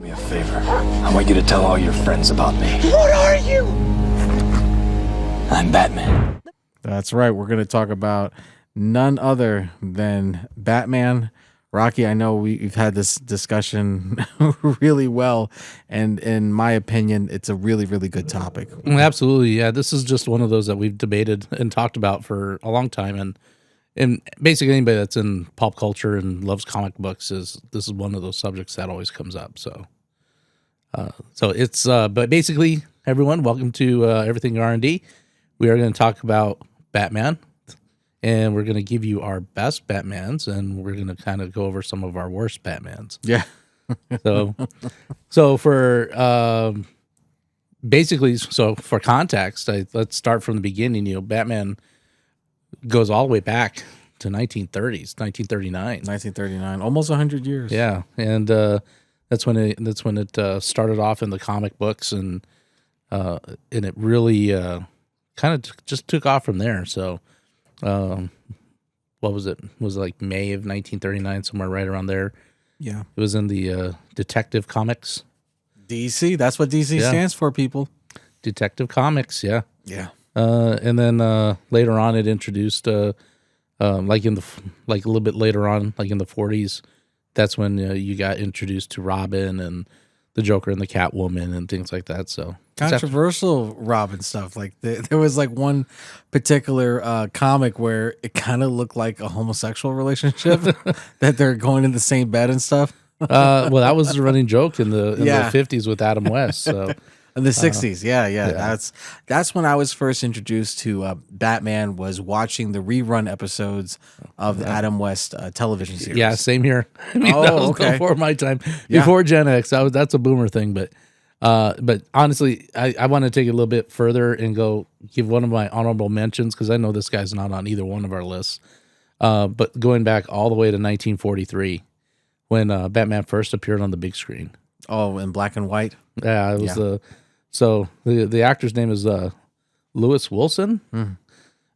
Me a favor. I want you to tell all your friends about me. What are you? I'm Batman. That's right. We're going to talk about none other than Batman. Rocky, I know we've had this discussion really well, and in my opinion, it's a really, really good topic. Absolutely, yeah. This is just one of those that we've debated and talked about for a long time, and basically anybody that's in pop culture and loves comic books this is one of those subjects that always comes up. So it's but basically, everyone, welcome to Everything R&D. We are going to talk about Batman, and we're going to give you our best Batmans, and we're going to kind of go over some of our worst Batmans. Yeah. So for basically, so for context, let's start from the beginning. You know, Batman goes all the way back to 1930s, 1939. 1939, almost 100 years. Yeah, and that's when it started off in the comic books, and it really kind of just took off from there. So, what was it? Was it like May of 1939, somewhere right around there? Yeah. It was in the Detective Comics. DC, that's what DC stands for, people. Detective Comics, yeah. Yeah. And then later on, it introduced like a little bit later on, like in the 40s. That's when you got introduced to Robin and the Joker and the Catwoman and things like that. So controversial Robin stuff. Like there was like one particular comic where it kind of looked like a homosexual relationship that they're going in the same bed and stuff. Well, that was the running joke in the 50s with Adam West. So. In the 60s, yeah. That's when I was first introduced to Batman, was watching the rerun episodes of the Adam West television series. Yeah, same here. I mean, that was before my time, before Gen X. That's a boomer thing, but honestly, I want to take it a little bit further and go give one of my honorable mentions, because I know this guy's not on either one of our lists. But going back all the way to 1943, when Batman first appeared on the big screen. Oh, in black and white. Yeah, it was So the actor's name is Lewis Wilson,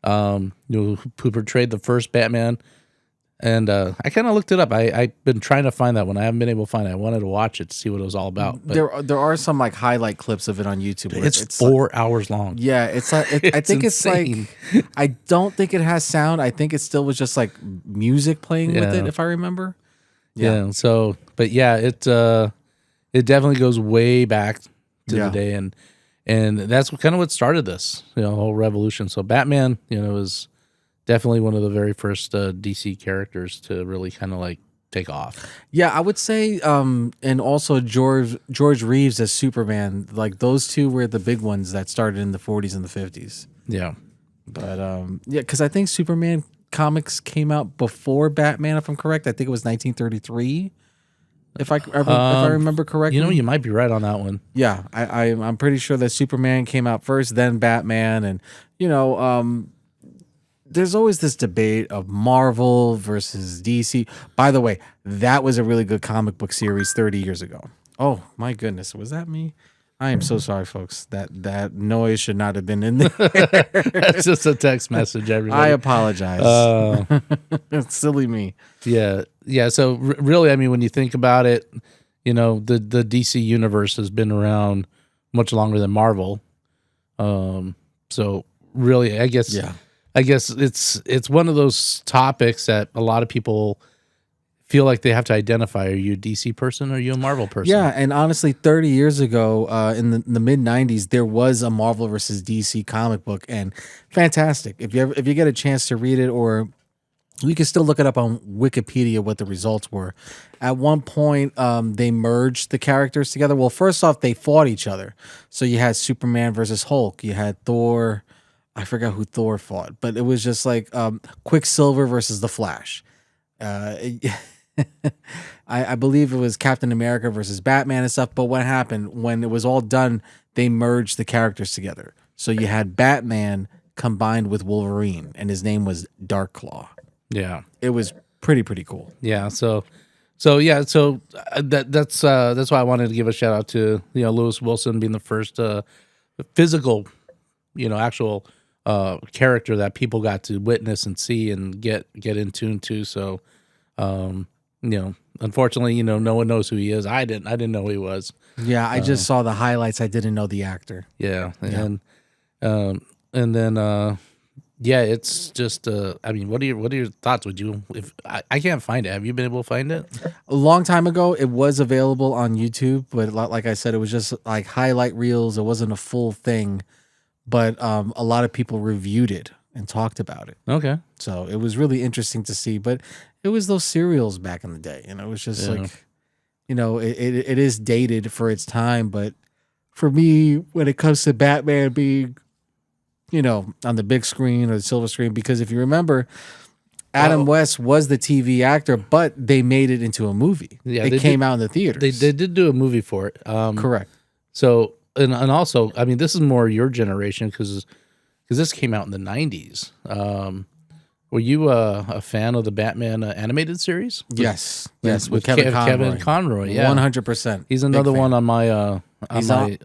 who portrayed the first Batman, and I kind of looked it up. I've been trying to find that one. I haven't been able to find it. I wanted to watch it to see what it was all about. But there are some like highlight clips of it on YouTube. It's 4 hours long. Yeah, it's like I think insane. It's like I don't think it has sound. I think it still was just like music playing with it, if I remember. Yeah. So, but yeah, it definitely goes way back to the day, and that's kind of what started this, whole revolution. So Batman, is definitely one of the very first DC characters to really kind of like take off. Yeah, I would say, and also George Reeves as Superman, like those two were the big ones that started in the 40s and the 50s. Yeah, but because I think Superman comics came out before Batman, if I'm correct. I think it was 1933. If I remember correctly, you might be right on that one. Yeah, I'm pretty sure that Superman came out first, then Batman, and there's always this debate of Marvel versus DC. By the way, that was a really good comic book series 30 years ago. Oh my goodness, was that me? I am so sorry, folks. That noise should not have been in there. That's just a text message, everybody. I apologize. It's silly me. Yeah. So really, I mean, when you think about it, the DC universe has been around much longer than Marvel. So really, I guess it's one of those topics that a lot of people feel like they have to identify. Are you a DC person or are you a Marvel person? Yeah, and honestly, 30 years ago, in the mid 90s, there was a Marvel versus DC comic book, and fantastic. If you get a chance to read it, or you can still look it up on Wikipedia what the results were. At one point, they merged the characters together. Well, first off, they fought each other. So you had Superman versus Hulk. You had Thor. I forgot who Thor fought, but it was just like Quicksilver versus the Flash. I believe it was Captain America versus Batman and stuff. But what happened when it was all done, they merged the characters together. So you had Batman combined with Wolverine, and his name was Darkclaw. Yeah, it was pretty cool. Yeah, so that's why I wanted to give a shout out to Lewis Wilson being the first physical, actual character that people got to witness and see and get in tune to. So unfortunately, no one knows who he is. I didn't know who he was. Yeah, I just saw the highlights. I didn't know the actor. Yeah. And then yeah, it's just I mean, what are your thoughts? Would you, if I can't find it, have you been able to find it? A long time ago, it was available on YouTube, but like I said, it was just like highlight reels. It wasn't a full thing, but a lot of people reviewed it and talked about it. Okay. So it was really interesting to see. But it was those serials back in the day. It was just like, it is dated for its time. But for me, when it comes to Batman being, on the big screen or the silver screen, because if you remember, Adam West was the TV actor, but they made it into a movie. Yeah, it came out in the theaters. They did do a movie for it. Correct. So and also, I mean, this is more your generation because this came out in the 90s. Were you a fan of the Batman animated series? Yes, with Kevin Conroy. Yeah, 100%. He's another one on my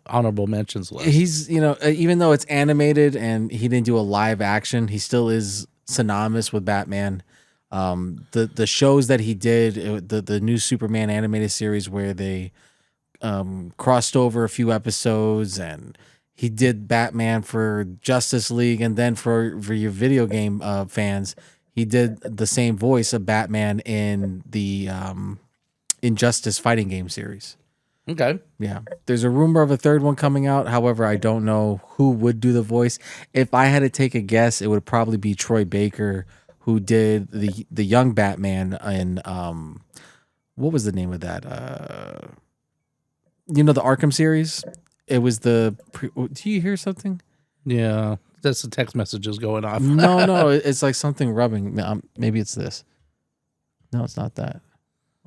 honorable mentions list. He's even though it's animated and he didn't do a live action, he still is synonymous with Batman. The shows that he did, the new Superman animated series where they crossed over a few episodes, and he did Batman for Justice League, and then for your video game fans, he did the same voice of Batman in the Injustice fighting game series. Okay. Yeah. There's a rumor of a third one coming out. However, I don't know who would do the voice. If I had to take a guess, it would probably be Troy Baker, who did the young Batman in what was the name of that? The Arkham series. It was do you hear something? Yeah, that's the text messages going off. No, it's like something rubbing. Maybe it's this. No, it's not that.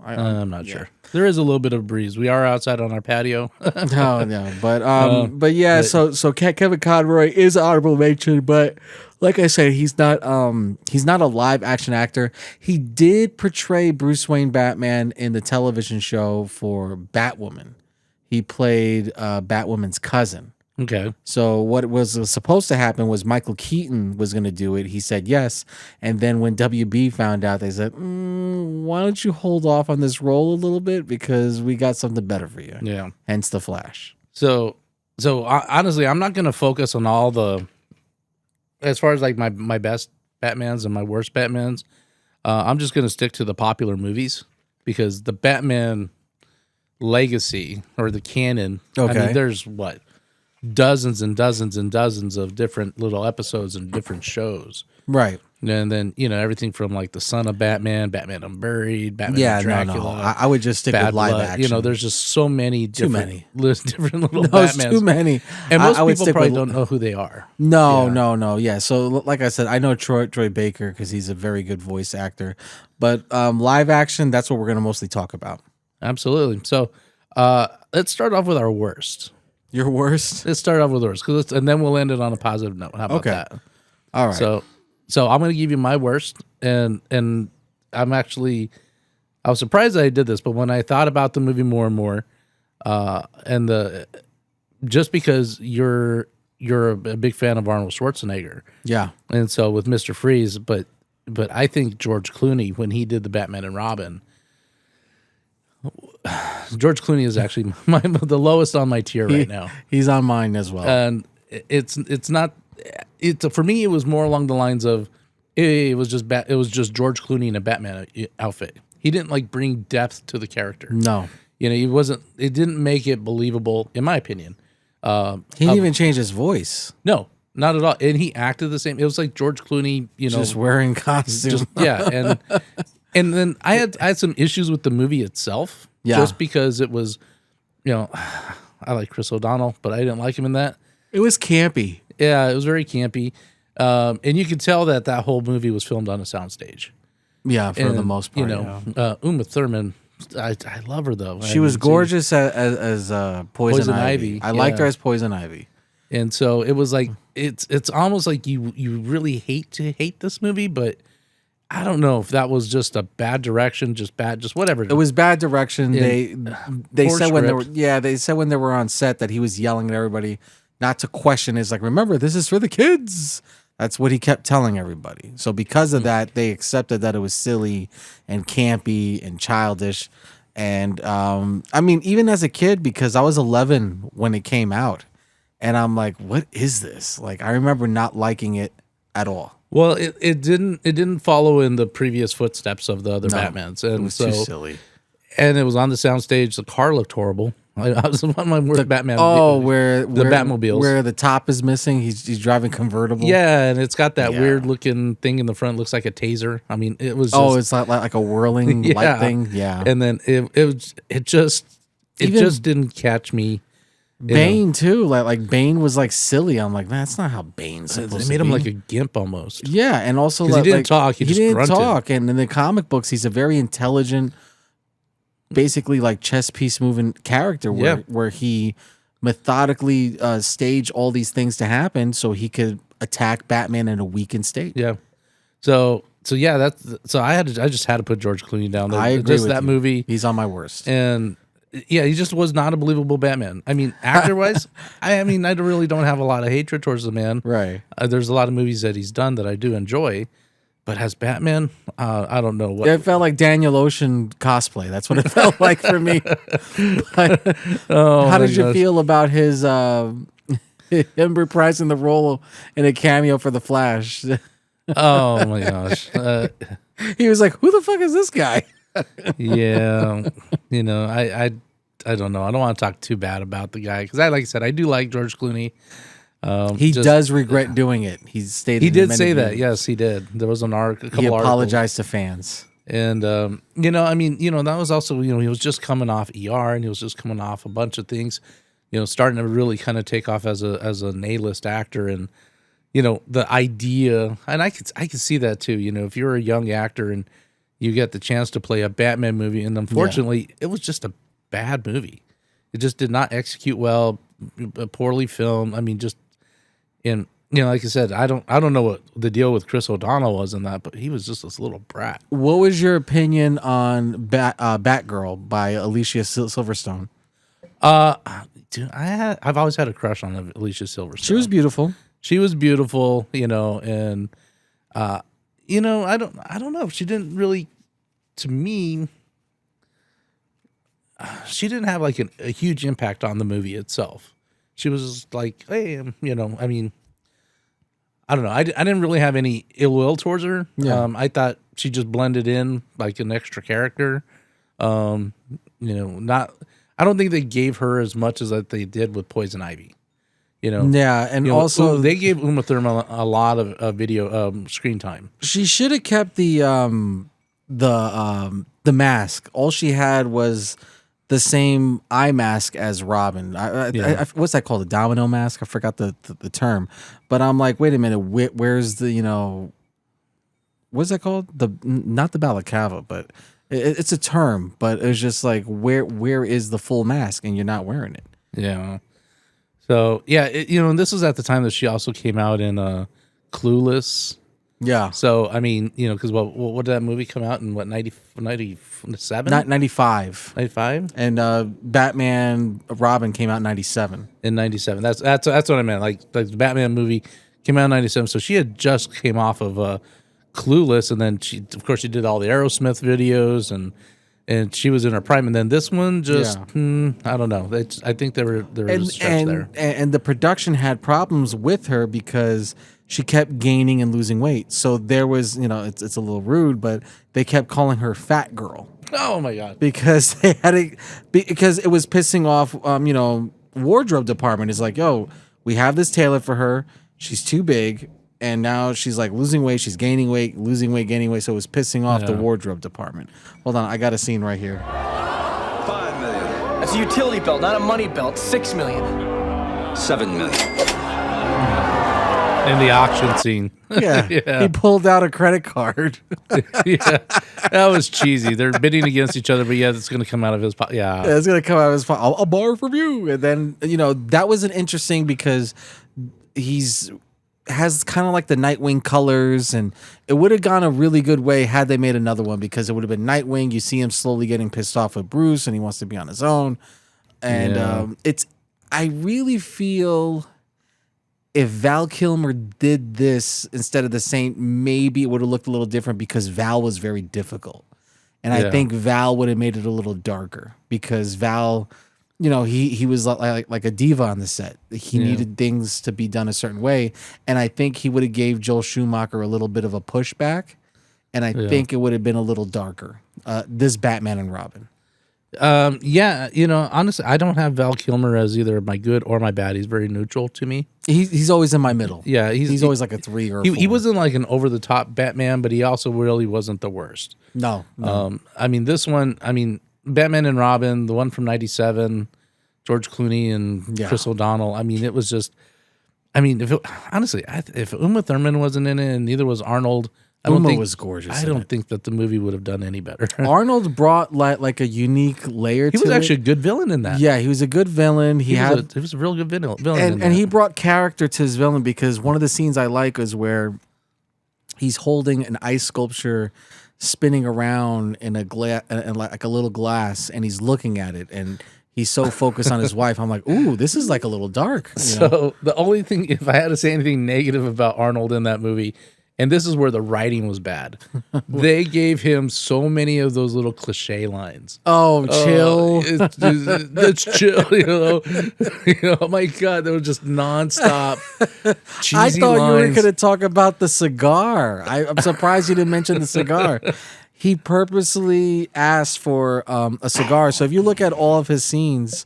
I'm not sure. There is a little bit of breeze. We are outside on our patio. No, but yeah. So Kevin Conroy is an honorable mention, but like I said, he's not a live action actor. He did portray Bruce Wayne Batman in the television show for Batwoman. He played Batwoman's cousin. Okay. So what was supposed to happen was Michael Keaton was going to do it. He said yes. And then when WB found out, they said, why don't you hold off on this role a little bit? Because we got something better for you. Yeah. Hence the Flash. So honestly, I'm not going to focus on all the, as far as like my best Batmans and my worst Batmans. I'm just going to stick to the popular movies because the Batman legacy or the canon. Okay. I mean, there's dozens and dozens and dozens of different little episodes and different shows. Right. And then, everything from like the Son of Batman, Batman Unburied, Batman and Dracula. No. I would just stick with live action. There's just so many different little No, Batmans. too many. And most people probably don't know who they are. No. Yeah. So like I said, I know Troy Baker because he's a very good voice actor. But live action, that's what we're going to mostly talk about. Absolutely. So let's start off with our worst. Your worst? Let's start off with worst, and then we'll end it on a positive note. How about that? All right. So I'm going to give you my worst, and I was surprised that I did this, but when I thought about the movie more and more, just because you're a big fan of Arnold Schwarzenegger, yeah, and so with Mr. Freeze, but I think George Clooney when he did the Batman and Robin. George Clooney is actually the lowest on my tier right now. He's on mine as well. And it's not for me. It was more along the lines of it was just George Clooney in a Batman outfit. He didn't like bring depth to the character. No, he wasn't. It didn't make it believable, in my opinion. He didn't even change his voice. No, not at all. And he acted the same. It was like George Clooney, just wearing costume. And then I had some issues with the movie itself. Yeah. Just because it was, I like Chris O'Donnell, but I didn't like him in that. It was campy. Yeah, it was very campy. And you could tell that whole movie was filmed on a soundstage. Yeah, for the most part. Uma Thurman, I love her though. She was gorgeous as Poison Ivy. I liked her as Poison Ivy. And so it was like, it's almost like you really hate this movie, but I don't know if that was just a bad direction, just whatever. It was bad direction. They said script. when they were on set that he was yelling at everybody not to question. It's like, remember, this is for the kids. That's what he kept telling everybody. So because of that, they accepted that it was silly and campy and childish. And I mean, even as a kid, because I was 11 when it came out, and I'm like, what is this? Like, I remember not liking it at all. Well, it didn't follow in the previous footsteps of the other Batmans, and It was too silly. And it was on the soundstage. The car looked horrible. I was one of my worst Batman. Where the Batmobiles, where the top is missing. He's driving convertible. Yeah, and it's got that weird looking thing in the front. Looks like a taser. I mean, it was. It's like a whirling light thing. Yeah, and then it just didn't catch me. Bane too, like Bane was like silly. I'm like, man, that's not how Bane's supposed to be. They made him like a gimp almost. Yeah, and also he didn't talk. He just didn't grunted. talk. And in the comic books, he's a very intelligent, basically like chess piece moving character where he methodically staged all these things to happen so he could attack Batman in a weakened state. Yeah. So yeah, I just had to put George Clooney down there. I agree with that you. movie. He's on my worst. And yeah, he just was not a believable Batman. I mean, actor wise, I really don't have a lot of hatred towards the man. Right. There's a lot of movies that he's done that I do enjoy, but as Batman, I don't know what. It felt like Daniel Ocean cosplay. That's what it felt like for me. But, how did you feel about his him reprising the role in a cameo for the Flash? Oh my gosh. He was like, "Who the fuck is this guy?" Yeah, I don't know. I don't want to talk too bad about the guy because like I said, I do like George Clooney. He does regret doing it. He stated he did say that. Yes, he did. There was an article. He apologized to fans, and that was also he was just coming off ER and he was just coming off a bunch of things, starting to really kind of take off as an A-list actor and. The idea, and I could see that too. If you're a young actor and you get the chance to play a Batman movie, and unfortunately, it was just a bad movie. It just did not execute well, poorly filmed. I mean, like I said, I don't know what the deal with Chris O'Donnell was in that, but he was just this little brat. What was your opinion on Batgirl by Alicia Silverstone? Dude, I've always had a crush on Alicia Silverstone. She was beautiful. She was beautiful, and I don't know. She didn't really, to me, she didn't have like a huge impact on the movie itself. She was like, hey, I mean, I don't know. I didn't really have any ill will towards her. Yeah. I thought she just blended in like an extra character. I don't think they gave her as much as that they did with Poison Ivy. Yeah, and also they gave Uma Thurman a lot of video screen time. She should have kept the mask. All she had was the same eye mask as Robin. What's that called? A domino mask? I forgot the term. But I'm like, wait a minute, where's the what's that called? Not the balaclava, but it's a term. But it's just like where is the full mask and you're not wearing it? Yeah. So yeah, and this was at the time that she also came out in Clueless. Yeah. So I mean, because what did that movie come out in? What 97? Not 95. 95. And Batman Robin came out in 97. In 97. That's what I meant. Like the Batman movie came out in 97. So she had just came off of Clueless, and then she did all the Aerosmith videos and she was in her prime, and then this one just I don't know. I think there was a stretch there, and the production had problems with her because she kept gaining and losing weight. So there was, it's a little rude, but they kept calling her Fat Girl. Oh my god! Because because it was pissing off, wardrobe department. Is like, yo, we have this tailor for her. She's too big. And now she's like losing weight, she's gaining weight, losing weight, gaining weight. So it was pissing off the wardrobe department. Hold on, I got a scene right here. $5 million. That's a utility belt, not a money belt. $6 million. $7 million. In the auction scene. Yeah. He pulled out a credit card. Yeah. That was cheesy. They're bidding against each other, but it's going to come out of his pocket. Yeah. It's going to come out of his pocket. I'll borrow from you. And then, that was an interesting because has kind of like the Nightwing colors, and it would have gone a really good way had they made another one because it would have been Nightwing. You see him slowly getting pissed off with Bruce, and he wants to be on his own. And I really feel if Val Kilmer did this instead of the Saint, maybe it would have looked a little different because Val was very difficult. And I think Val would have made it a little darker because Val, he was like a diva on the set. He needed things to be done a certain way. And I think he would have gave Joel Schumacher a little bit of a pushback. And I think it would have been a little darker. This Batman and Robin. Honestly, I don't have Val Kilmer as either my good or my bad. He's very neutral to me. He's always in my middle. Yeah, he's always like a 3 or a 4. He wasn't like an over the top Batman, but he also really wasn't the worst. No. This one, Batman and Robin, the one from '97, George Clooney and Chris O'Donnell. It was just, if Uma Thurman wasn't in it and neither was Arnold. Uma was gorgeous. I don't think that the movie would have done any better. Arnold brought like a unique layer to it. He was actually a good villain in that. Yeah, he was a good villain. He was a real good villain. And he brought character to his villain because one of the scenes I like is where he's holding an ice sculpture spinning around in like a little glass, and he's looking at it, and he's so focused on his wife. I'm like, ooh, this is like a little dark. So the only thing, if I had to say anything negative about Arnold in that movie, and this is where the writing was bad. They gave him so many of those little cliche lines. Oh, chill. It's chill, Oh my God, they were just nonstop cheesy I thought lines. you were going to talk about the cigar. I'm surprised you didn't mention the cigar. He purposely asked for a cigar. So if you look at all of his scenes,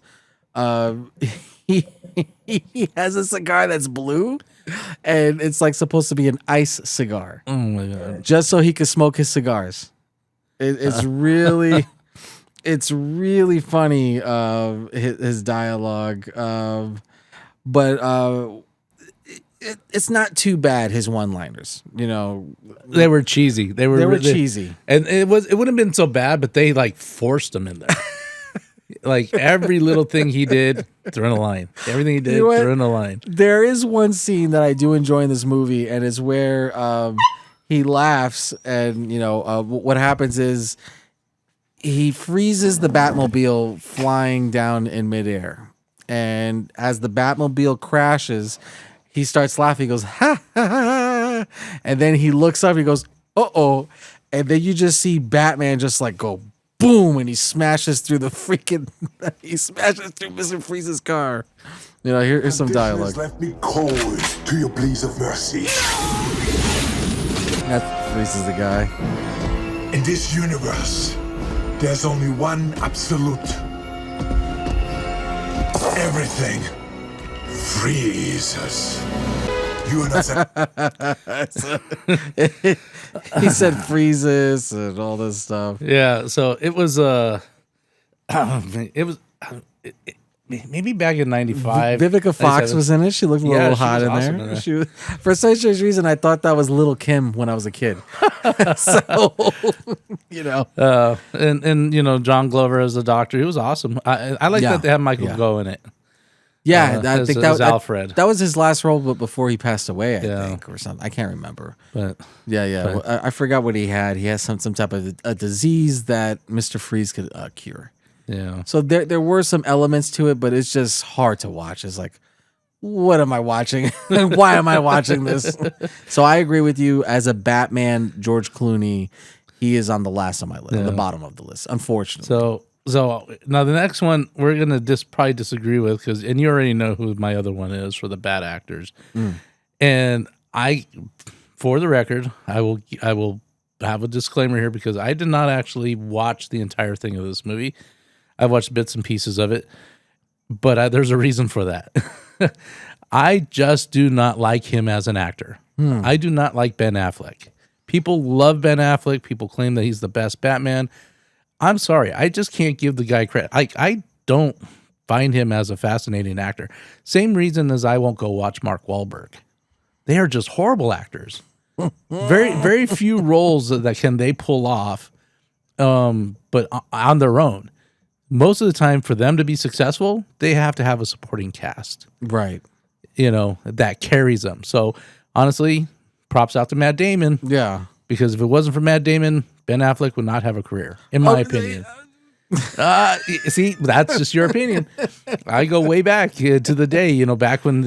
he has a cigar that's blue. And it's like supposed to be an ice cigar. Oh my God. Just so he could smoke his cigars. It's really funny, his dialogue. But it's not too bad, his one-liners. They were cheesy. They were cheesy. And it wouldn't have been so bad, but they like forced them in there. Like every little thing he did, threw in a line. Everything he did, threw in a line. There is one scene that I do enjoy in this movie, and it's where he laughs, and what happens is he freezes the Batmobile flying down in midair, and as the Batmobile crashes, he starts laughing. He goes ha ha ha, and then he looks up. He goes uh-oh, and then you just see Batman just like go boom, and he smashes through Mr. Freeze's car. Here's some dialogue. Left me cold to your pleas of mercy. That Freeze is the guy. In this universe, there's only one absolute. Everything freezes. You and us. He said freezes and all this stuff. Yeah, so it was maybe back in '95. Vivica Fox was in it. She looked a little hot in awesome there. She was, for some strange reason, I thought that was Little Kim when I was a kid. So, and John Glover as the doctor, he was awesome. I like that they had Michael Goh in it. Yeah, I think that was Alfred. That was his last role, but before he passed away, I think, or something. I can't remember. But Well, I forgot what he had. He has some type of a disease that Mr. Freeze could cure. Yeah. So there were some elements to it, but it's just hard to watch. It's like, what am I watching? Why am I watching this? So I agree with you. As a Batman, George Clooney, he is on the last on my list, on the bottom of the list, unfortunately. So now the next one we're gonna probably disagree with and you already know who my other one is for the bad actors, and for the record, I will have a disclaimer here because I did not actually watch the entire thing of this movie. I watched bits and pieces of it, but there's a reason for that. I just do not like him as an actor. I do not like Ben Affleck. People love Ben Affleck. People claim that he's the best Batman. I'm sorry. I just can't give the guy credit. I don't find him as a fascinating actor. Same reason as I won't go watch Mark Wahlberg. They are just horrible actors. Very, very few roles that can they pull off, but on their own. Most of the time, for them to be successful, they have to have a supporting cast. Right. That carries them. So, honestly, props out to Matt Damon. Yeah. Because if it wasn't for Matt Damon, Ben Affleck would not have a career, in my opinion. See, that's just your opinion. I go way back to the day, back when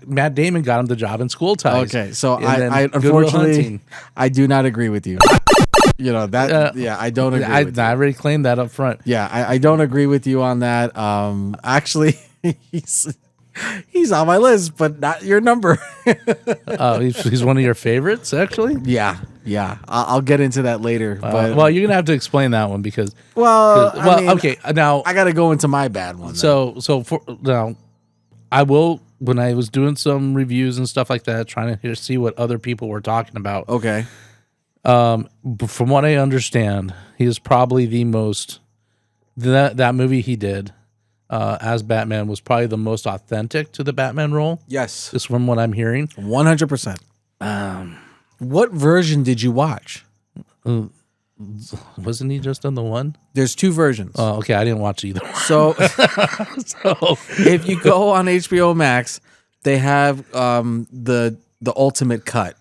Matt Damon got him the job in School Ties. Okay, so And then I Good Will unfortunately Hunting. I do not agree with you. I don't agree with you. I already claimed that up front. Yeah, I don't agree with you on that. Actually, he's on my list, but not your number. He's one of your favorites, actually. Yeah. I'll get into that later. But Well, you're gonna have to explain that one because. I mean, okay. Now I got to go into my bad one. So for now, I will. When I was doing some reviews and stuff like that, trying to see what other people were talking about. Okay. From what I understand, he is probably the most that movie he did as Batman was probably the most authentic to the Batman role. Yes. Just from what I'm hearing. 100%. What version did you watch? Wasn't he just on the one? There's two versions. Oh, okay. I didn't watch either. So So if you go on HBO Max, they have the ultimate cut.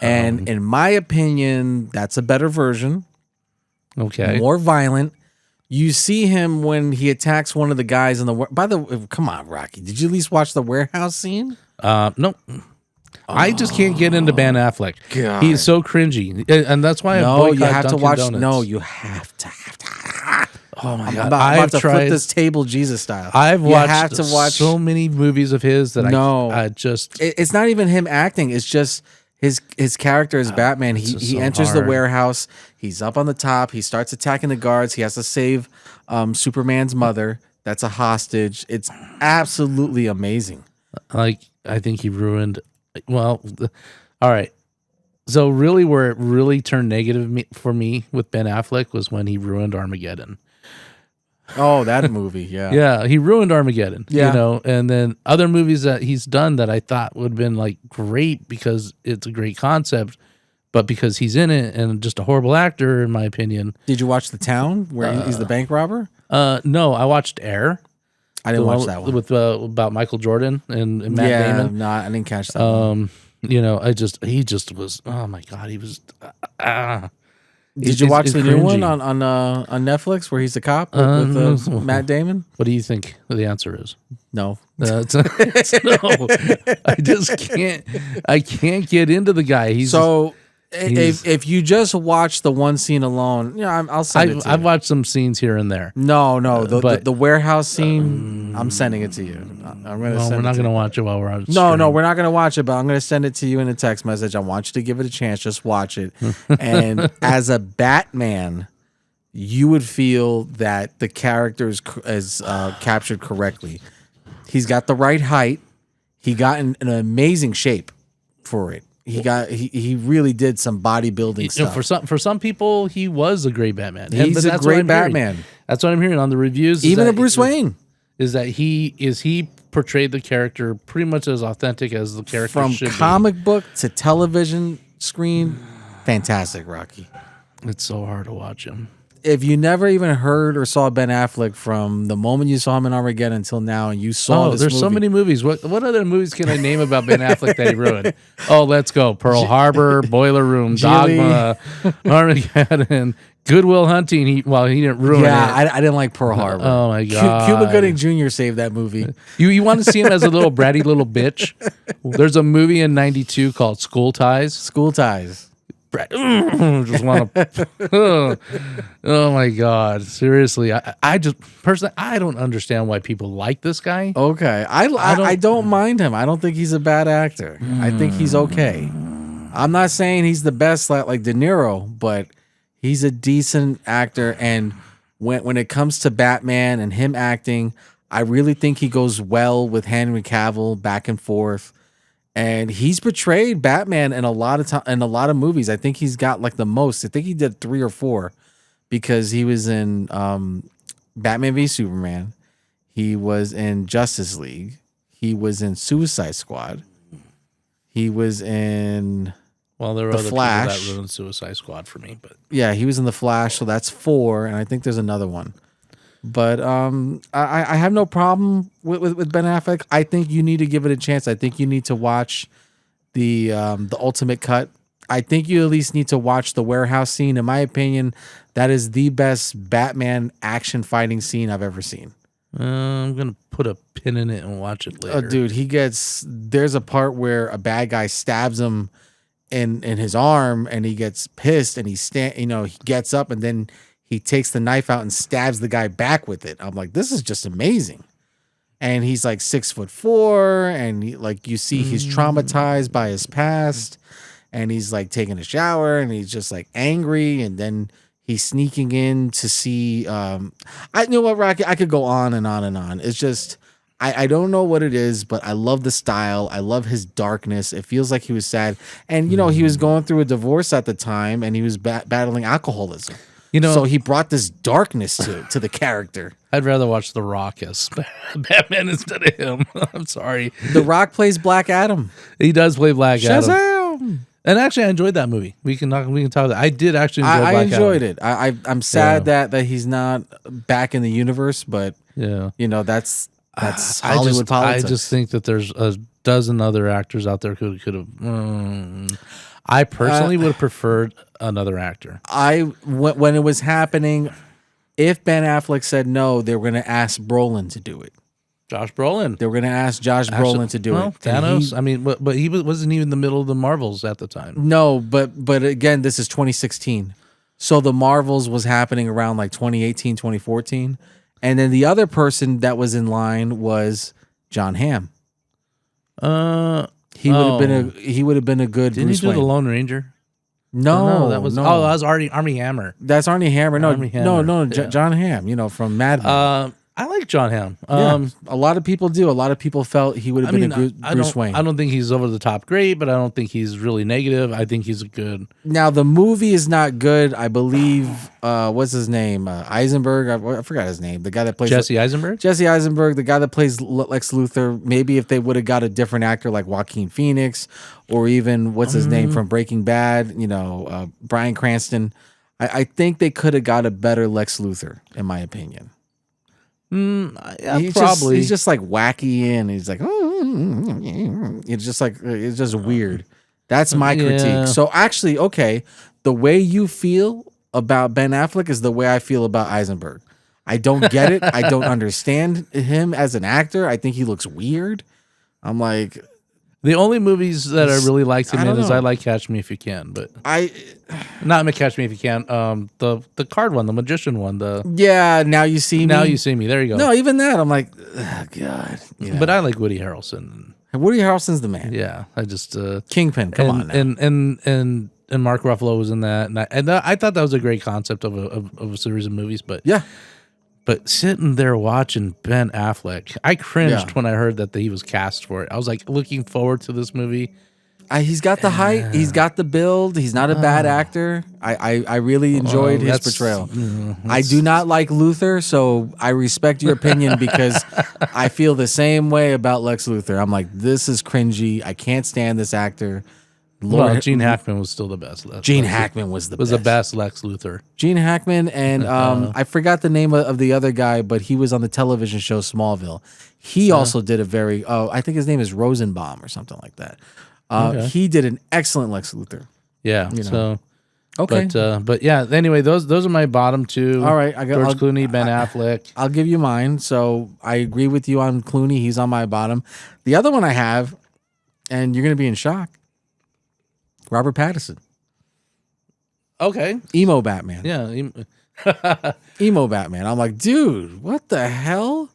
And in my opinion, that's a better version. okay. More violent. You see him when he attacks one of the guys in the. By the way, come on, Rocky. Did you at least watch the warehouse scene? No. I just can't get into Ben Affleck. God. He's so cringy, and that's why I No, boycott you have Dunkin' to watch. Donuts. No, you have to. Oh my I'm god! about to flip this table, Jesus style. I've You watched have to watch. so many movies of his that No. I just It's not even him acting. It's just his character as Batman. He just so enters the hard. warehouse. He's up on the top. He starts attacking the guards. He has to save Superman's mother. That's a hostage. It's absolutely amazing. I think he ruined. Well, all right. So really, where it really turned negative for me with Ben Affleck was when he ruined Armageddon. Oh, that movie, yeah. Yeah, he ruined Armageddon. Yeah. And then other movies that he's done that I thought would have been like great because it's a great concept, but because he's in it and just a horrible actor, in my opinion. Did you watch The Town where he's the bank robber? No, I watched Air. I didn't watch that one. With about Michael Jordan and Matt Damon. No, I didn't catch that one. He just was. Oh my god, he was. Did you watch it's the new one cringy. on Netflix where he's the cop with Matt Damon? What do you think the answer is? No. It's no. I just can't. I can't get into the guy. He's So he's- if you just watch the one scene alone, I'll send it to I've you. watched some scenes here and there. No, but- the warehouse scene, I'm sending it to you. I'm going to Well, send we're not it to going to you. watch it while we're on. No, we're not going to watch it, but I'm going to send it to you in a text message. I want you to give it a chance. Just watch it. And as a Batman, you would feel that the character is captured correctly. He's got the right height. He got in an amazing shape for it. He really did some bodybuilding stuff. For some people, he was a great Batman. He's But a that's great what I'm hearing. Batman. That's what I'm hearing on the reviews. Even a Bruce Wayne. Is that he portrayed the character pretty much as authentic as the character From should comic book to television screen, fantastic, Rocky. be. It's so hard to watch him. If you never even heard or saw Ben Affleck from the moment you saw him in Armageddon until now, and you saw this there's movie, so many movies. What other movies can I name about Ben Affleck that he ruined? Oh, let's go. Pearl Harbor, Boiler Room, Gilly. Dogma, Armageddon, Good Will Hunting. He didn't ruin Yeah, it. I didn't like Pearl Harbor. Oh my god. Cuba Gooding Jr. saved that movie. You want to see him as a little bratty little bitch? There's a movie in '92 called School Ties. School Ties. Just want to. Oh my god! Seriously, I just personally I don't understand why people like this guy. Okay, I don't mind him. I don't think he's a bad actor. I think he's okay. I'm not saying he's the best like De Niro, but he's a decent actor. And when it comes to Batman and him acting, I really think he goes well with Henry Cavill back and forth. And he's portrayed Batman in a lot of movies. I think he's got like the most. I think he did 3 or 4 because he was in Batman v Superman. He was in Justice League. He was in Suicide Squad. He was in Well, there were The other Flash. people that ruined Suicide Squad for me, but he was in The Flash, so that's 4, and I think there's another one. But I have no problem with Ben Affleck. I think you need to give it a chance. I think you need to watch the ultimate cut. I think you at least need to watch the warehouse scene. In my opinion, that is the best Batman action fighting scene I've ever seen. I'm gonna put a pin in it and watch it later. Dude, there's a part where a bad guy stabs him in his arm, and he gets pissed, and he gets up, and then he takes the knife out and stabs the guy back with it. I'm like, this is just amazing. And he's like 6'4", and you see he's traumatized by his past, and he's like taking a shower, and he's just like angry, and then he's sneaking in to see. I know what, Rocky. I could go on and on and on. It's just I don't know what it is, but I love the style. I love his darkness. It feels like he was sad, and he was going through a divorce at the time, and he was battling alcoholism. So he brought this darkness to the character. I'd rather watch The Rock as Batman instead of him. I'm sorry. The Rock plays Black Adam. He does play Black Adam. Shazam! And actually, I enjoyed that movie. We can talk about that. I did actually enjoy Black Adam. I enjoyed it. I'm sad that he's not back in the universe, but that's Hollywood politics. I just think that there's a dozen other actors out there who could have. I personally would have preferred another actor. When it was happening, if Ben Affleck said no, they were going to ask Brolin to do it. Josh Brolin. They were going to ask Josh Brolin to do it. Thanos. But he wasn't even in the middle of the Marvels at the time. No, but again, this is 2016. So the Marvels was happening around like 2018, 2014. And then the other person that was in line was John Hamm. He would have been a good Didn't Bruce he do Wayne. The Lone Ranger? No, that was no. that was Armie Hammer. That's Armie Hammer. No, Armie Hammer. no, Yeah. John Hamm. From Mad Men. I like John Hamm. A lot of people do. A lot of people felt he would have been a good Bruce Wayne. I don't think he's over the top great, but I don't think he's really negative. I think he's a good. Now the movie is not good. I believe. What's his name? Eisenberg. I forgot his name. The guy that plays Jesse Eisenberg. Jesse Eisenberg, the guy that plays Lex Luthor. Maybe if they would have got a different actor like Joaquin Phoenix, or even what's his name from Breaking Bad. Bryan Cranston. I think they could have got a better Lex Luthor, in my opinion. Probably. He's just like wacky and he's like, it's just weird. That's my critique. So actually, okay, the way you feel about Ben Affleck is the way I feel about Eisenberg. I don't get it. I don't understand him as an actor. I think he looks weird. I'm like, the only movies that I really liked him in is know. I like Catch Me If You Can, but not Catch Me If You Can. The card one, the magician one. Now You See Me. Now You See Me. There you go. No, even that. I'm like, oh, God. But I like Woody Harrelson. Woody Harrelson's the man. Yeah, I just Kingpin. Come on now. And Mark Ruffalo was in that, and I thought that was a great concept of a series of movies. But yeah. But sitting there watching Ben Affleck, I cringed when I heard that he was cast for it. I was like looking forward to this movie. He's got the height. He's got the build. He's not a bad actor. I really enjoyed his portrayal. I do not like Luthor, so I respect your opinion because I feel the same way about Lex Luthor. I'm like, this is cringy. I can't stand this actor. Gene Hackman was still the best. Gene Hackman was the best Lex Luthor. Gene Hackman and I forgot the name of the other guy, but he was on the television show Smallville. He also did a very I think his name is Rosenbaum or something like that. He did an excellent Lex Luthor. Yeah. So okay, but yeah. Anyway, those are my bottom two. All right, George Clooney, Ben Affleck. I'll give you mine. So I agree with you on Clooney. He's on my bottom. The other one I have, and you're gonna be in shock. Robert Pattinson. Okay. Emo Batman. Yeah. Emo Batman. I'm like, dude, what the hell?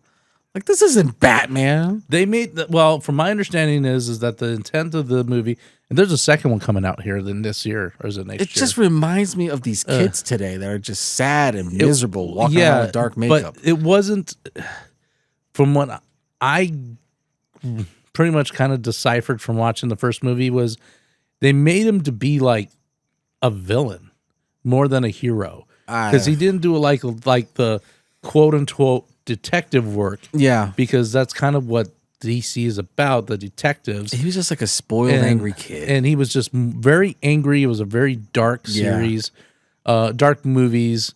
Like, this isn't Batman. They made from my understanding is that the intent of the movie, and there's a second one coming out here this year, or is it next year? It just reminds me of these kids today that are just sad and miserable, walking around with dark makeup. But it wasn't, from what I pretty much kind of deciphered from watching the first movie, was they made him to be like a villain more than a hero, because he didn't do like the quote unquote detective work. Yeah, because that's kind of what DC is about, the detectives. He was just like a spoiled, angry kid, and he was just very angry. It was a very dark series, dark movies.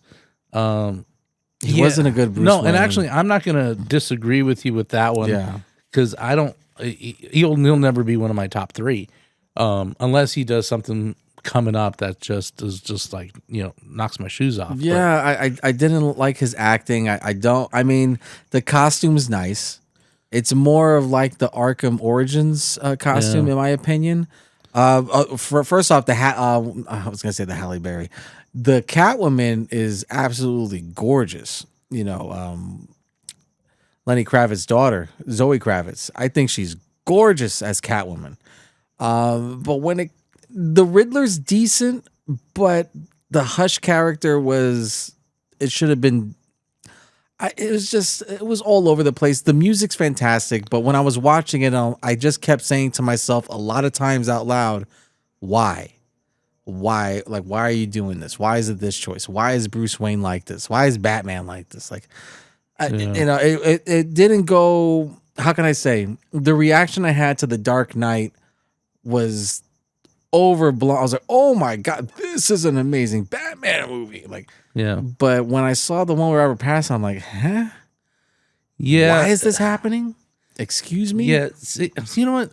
He wasn't a good Bruce Wayne. And actually, I'm not going to disagree with you with that one. Yeah, because I don't. He'll never be one of my top three. Unless he does something coming up that just is just like, knocks my shoes off. Yeah, I didn't like his acting. I mean, the costume's nice. It's more of like the Arkham Origins costume, in my opinion. First off, I was gonna say the Halle Berry. The Catwoman is absolutely gorgeous. Lenny Kravitz's daughter, Zoe Kravitz. I think she's gorgeous as Catwoman. But the Riddler's decent, but the Hush character it should have been. It was all over the place. The music's fantastic, but when I was watching it, I just kept saying to myself a lot of times out loud, why? Why? Like, why are you doing this? Why is it this choice? Why is Bruce Wayne like this? Why is Batman like this? Like, it didn't go. How can I say? The reaction I had to The Dark Knight was overblown. I was like, oh my God, this is an amazing Batman movie. Like, yeah. But when I saw the one where Robert Pattinson, I'm like, huh? Yeah. Why is this happening? Excuse me? Yeah. See, you know what?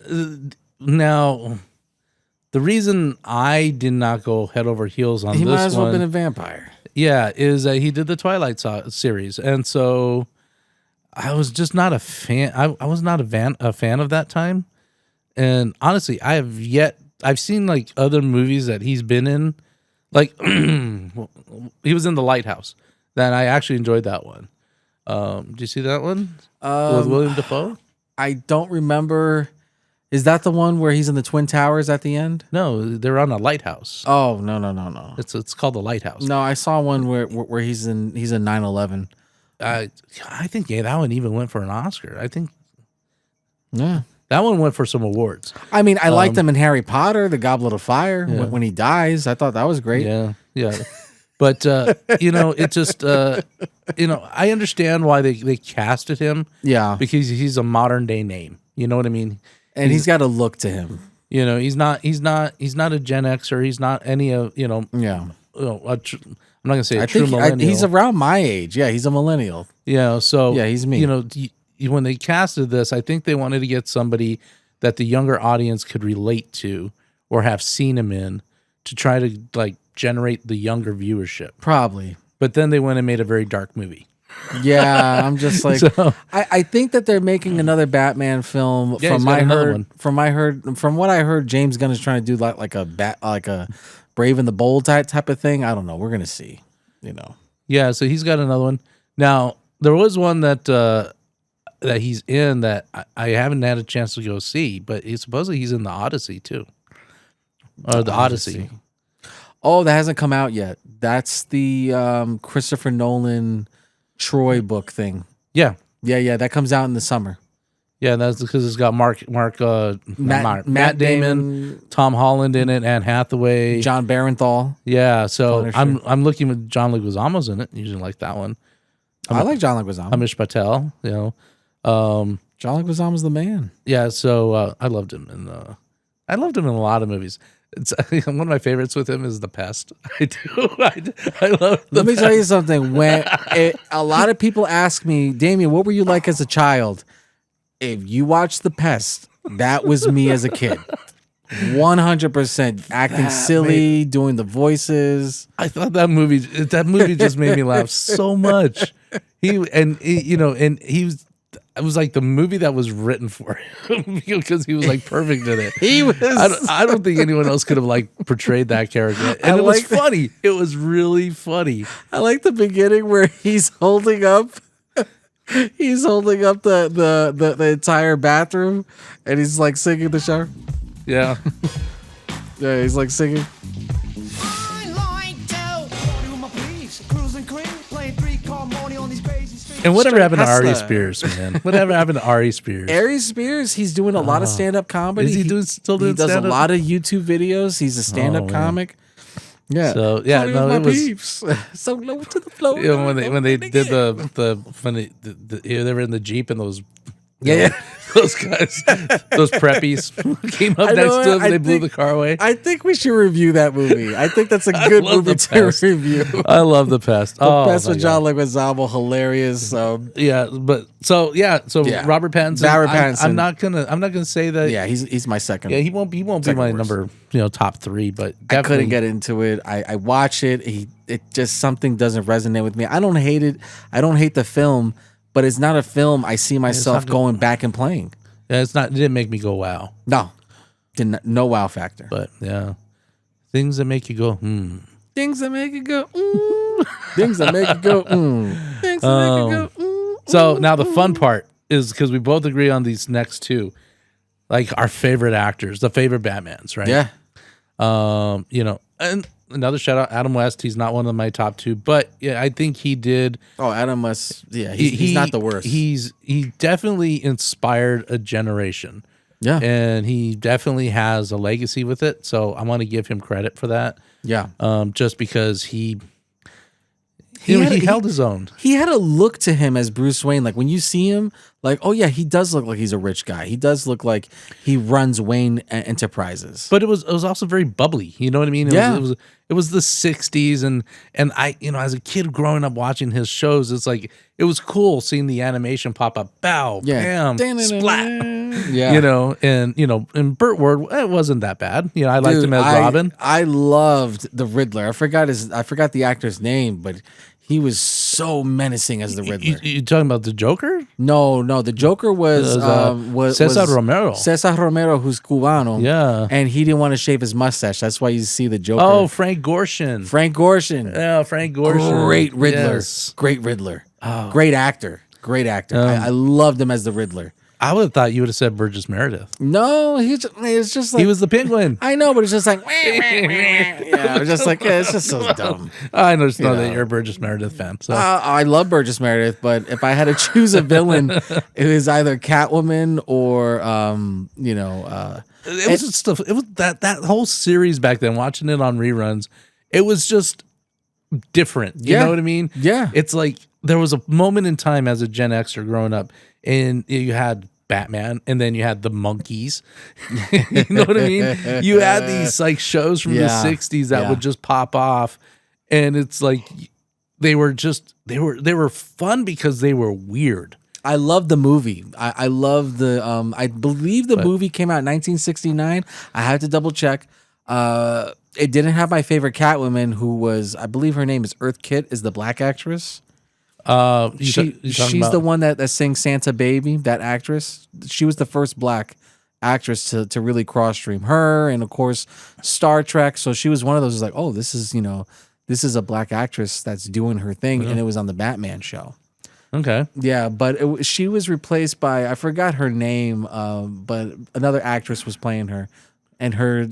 Now, the reason I did not go head over heels on he this might as well one, have been a vampire. yeah, is that he did the Twilight series. And so I was just not a fan. I was not a fan of that time. And honestly, I've seen like other movies that he's been in. Like he was in The Lighthouse. That I actually enjoyed that one. Did you see that one with William Dafoe? I don't remember. Is that the one where he's in the Twin Towers at the end? No, they're on a lighthouse. Oh, no. It's called The Lighthouse. No, I saw one where he's in 9/11. I think that one even went for an Oscar. I think Yeah. that one went for some awards. I mean, I liked him in Harry Potter, The Goblet of Fire, when he dies. I thought that was great. Yeah. But it just I understand why they casted him. Yeah. Because he's a modern day name. You know what I mean? And he's got a look to him. He's not a Gen Xer. He's not any of Yeah. I'm not gonna say a I true think millennial. he's around my age. Yeah, he's a millennial. Yeah. So Yeah, he's me. When they casted this, I think they wanted to get somebody that the younger audience could relate to or have seen him in to try to like generate the younger viewership. Probably. But then they went and made a very dark movie. Yeah, I'm just like I think that they're making another Batman film. Yeah, from what I heard, James Gunn is trying to do like a Brave and the Bold type of thing. I don't know. We're gonna see. Yeah, so he's got another one. Now there was one that he's in that I haven't had a chance to go see, but supposedly he's in the Odyssey too, or the Odyssey. Oh, that hasn't come out yet. That's the Christopher Nolan Troy book thing. Yeah. That comes out in the summer. Yeah, that's because it's got Matt Damon, Tom Holland in it, Anne Hathaway, John Barenthal. Yeah, so Punisher. I'm looking with John Leguizamo's in it. Usually like that one. I like John Leguizamo. Amish Patel, John Leguizamo's the man. Yeah, so I loved him in a lot of movies. It's one of my favorites with him is The Pest. I do. I love. Let me tell you something. When a lot of people ask me, Damien, what were you like as a child? If you watch The Pest, that was me as a kid. 100% acting silly, doing the voices. I thought that movie just made me laugh so much. It was like the movie that was written for him because he was like perfect in it. He was. I don't think anyone else could have like portrayed that character, and it was funny. It was really funny. I like the beginning where he's holding up. He's holding up the entire bathroom, and he's like singing the shower. Yeah, yeah, he's like singing. And whatever happened to Ari Spears, man? Whatever happened to Ari Spears? Ari Spears, he's doing a lot of stand-up comedy. Is he still doing stand-up? He does stand-up? a lot of YouTube videos. He's a stand-up comic. Yeah. So yeah, no, it was so low to the floor. When they did they were in the Jeep and those yeah those guys, those preppies came up next to him and they blew the car away. I think we should review that movie. I think that's a good love movie The to Pest. review. I love The Pest. The Pest my with John God. Leguizamo, hilarious. Yeah, but so Yeah. Robert Pattinson. Robert Pattinson. I'm not gonna say that. Yeah, he's my second. Yeah, he won't be my Second worst. number, top 3, but I definitely couldn't get into it. I watch it. It just something doesn't resonate with me. I don't hate it. I don't hate the film, but it's not a film I see myself not- going back and playing. Yeah, it didn't make me go wow. No, no wow factor. But yeah, things that make you go Things that make you go. Things that make you go. Things that make you go. So now the fun part is because we both agree on these next two, like our favorite actors, the favorite Batmans, right? Yeah. And another shout out, Adam West. He's not one of my top 2, but yeah, I think he did. Oh, Adam West. Yeah, he's not the worst. He definitely inspired a generation. Yeah. And he definitely has a legacy with it. So I want to give him credit for that. Yeah. Just because he had- held his own. He had a look to him as Bruce Wayne. Like when you see him, like, oh yeah, he does look like he's a rich guy. He does look like he runs Wayne Enterprises. But it was also very bubbly. You know what I mean? It was the 60s and I, as a kid growing up watching his shows, it's like it was cool seeing the animation pop up, bow, bam, splat. Yeah. And Burt Ward, it wasn't that bad. I liked him as Robin. I loved the Riddler. I forgot the actor's name, but he was so menacing as the Riddler. You talking about the Joker? No, the Joker was Cesar Romero. Cesar Romero, who's Cubano. Yeah. And he didn't want to shave his mustache. That's why you see the Joker. Oh, Frank Gorshin. Frank Gorshin. Yeah, Frank Gorshin. Great Riddler. Yes. Great Riddler. Great actor. Great actor. I loved him as the Riddler. I would have thought you would have said Burgess Meredith. No, it's just like He was the penguin. I know, but it's just like yeah, it's just like it's just so dumb. I know that you're a Burgess Meredith fan. So I love Burgess Meredith, but if I had to choose a villain, it was either Catwoman or it was just stuff. It was that whole series back then. Watching it on reruns, it was just different. You Yeah. know what I mean? Yeah. It's like there was a moment in time as a Gen Xer growing up, and you had Batman, and then you had the monkeys. You know what I mean? You had these like shows from the Yeah. 60s that Yeah. would just pop off, and it's like they were fun because they were weird. I love the movie. I love the I believe the movie came out in 1969. I had to double check. It didn't have my favorite Catwoman, who was, I believe her name is Earth Kitt, is the black actress. She's the one that sings Santa Baby, that actress. She was the first black actress to really cross stream. Her, and of course Star Trek. So she was one of those like, oh, this is a black actress that's doing her thing, and it was on the Batman show. Okay. Yeah, but she was replaced by, I forgot her name, but another actress was playing her, and her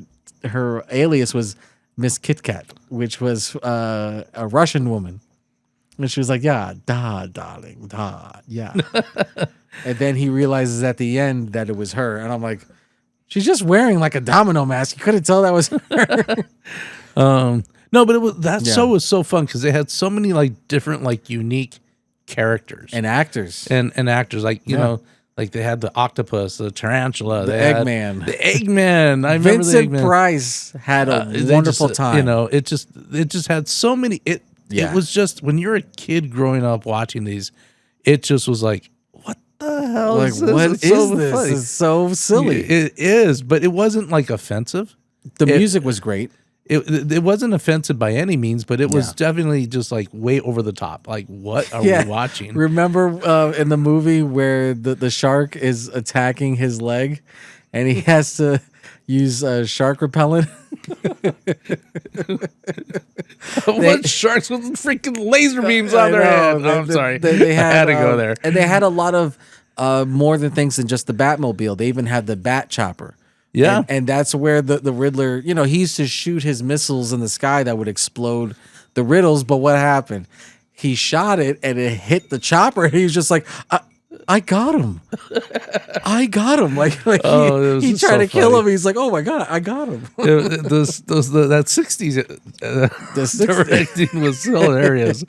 alias was Miss Kit Kat, which was a Russian woman. And she was like, yeah, da, darling, da, yeah. And then he realizes at the end that it was her. And I'm like, she's just wearing like a domino mask. You couldn't tell that was her. No, but that Yeah. show was so fun because they had so many like different like unique characters And actors. and actors like you Yeah. know like they had the octopus, the tarantula, The they had Eggman. the Eggman. I remember Vincent the Eggman. Price had a They wonderful just, time. it just had so many. It was just when you're a kid growing up watching these, it just was like, what the hell like, is this? what It's is so this? funny. It's so silly. It is, but it wasn't like offensive. The music was great. It wasn't offensive by any means, but it was Yeah. definitely just like way over the top. Like, what are Yeah. we watching? Remember in the movie where the shark is attacking his leg and he has to use shark repellent? What sharks with freaking laser beams on their I head? know. I'm sorry. They I had to go there. And they had a lot of more than things than just the Batmobile. They even had the Bat Chopper. Yeah. And that's where the Riddler, he used to shoot his missiles in the sky that would explode the riddles. But what happened? He shot it and it hit the chopper. And he was just like, I got him. I got him. Like Oh, it was he just tried so to kill funny. him. He's like, oh my God, I got him. That 60s The 60s. directing was hilarious.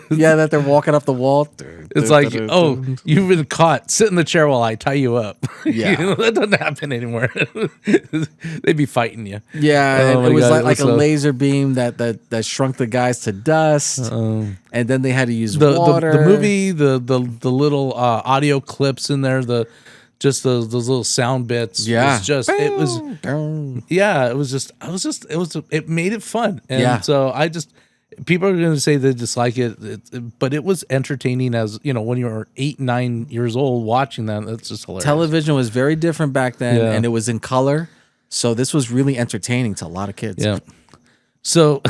Yeah, that they're walking up the wall. It's like, oh, you've been caught. Sit in the chair while I tie you up. Yeah. That doesn't happen anymore. They'd be fighting you. Yeah, Oh and my it was God, like a so- laser beam that shrunk the guys to dust, and then they had to use the water. the movie, the little audio clips in there, those little sound bits. Yeah. was just it was. Yeah, it made it fun. And Yeah. so people are going to say they dislike it, but it was entertaining as, when you were 8, 9 years old watching that. That's just hilarious. Television was very different back then, Yeah. and it was in color. So this was really entertaining to a lot of kids. Yeah. So,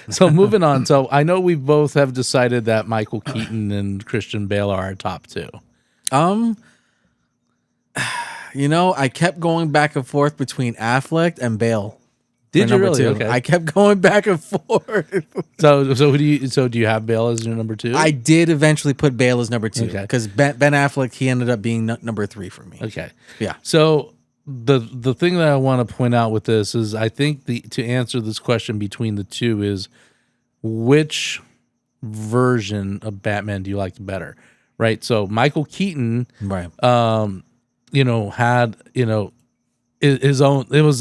so moving on. So I know we both have decided that Michael Keaton and Christian Bale are our top two. I kept going back and forth between Affleck and Bale. Did for you number really? two. Okay. I kept going back and forth. So do you have Bale as your number two? I did eventually put Bale as number 2 Okay. because Ben Affleck, he ended up being number 3 for me. Okay. Yeah. So the thing that I want to point out with this is I think to answer this question between the two is which version of Batman do you like better? Right. So Michael Keaton, Right. had, his own, it was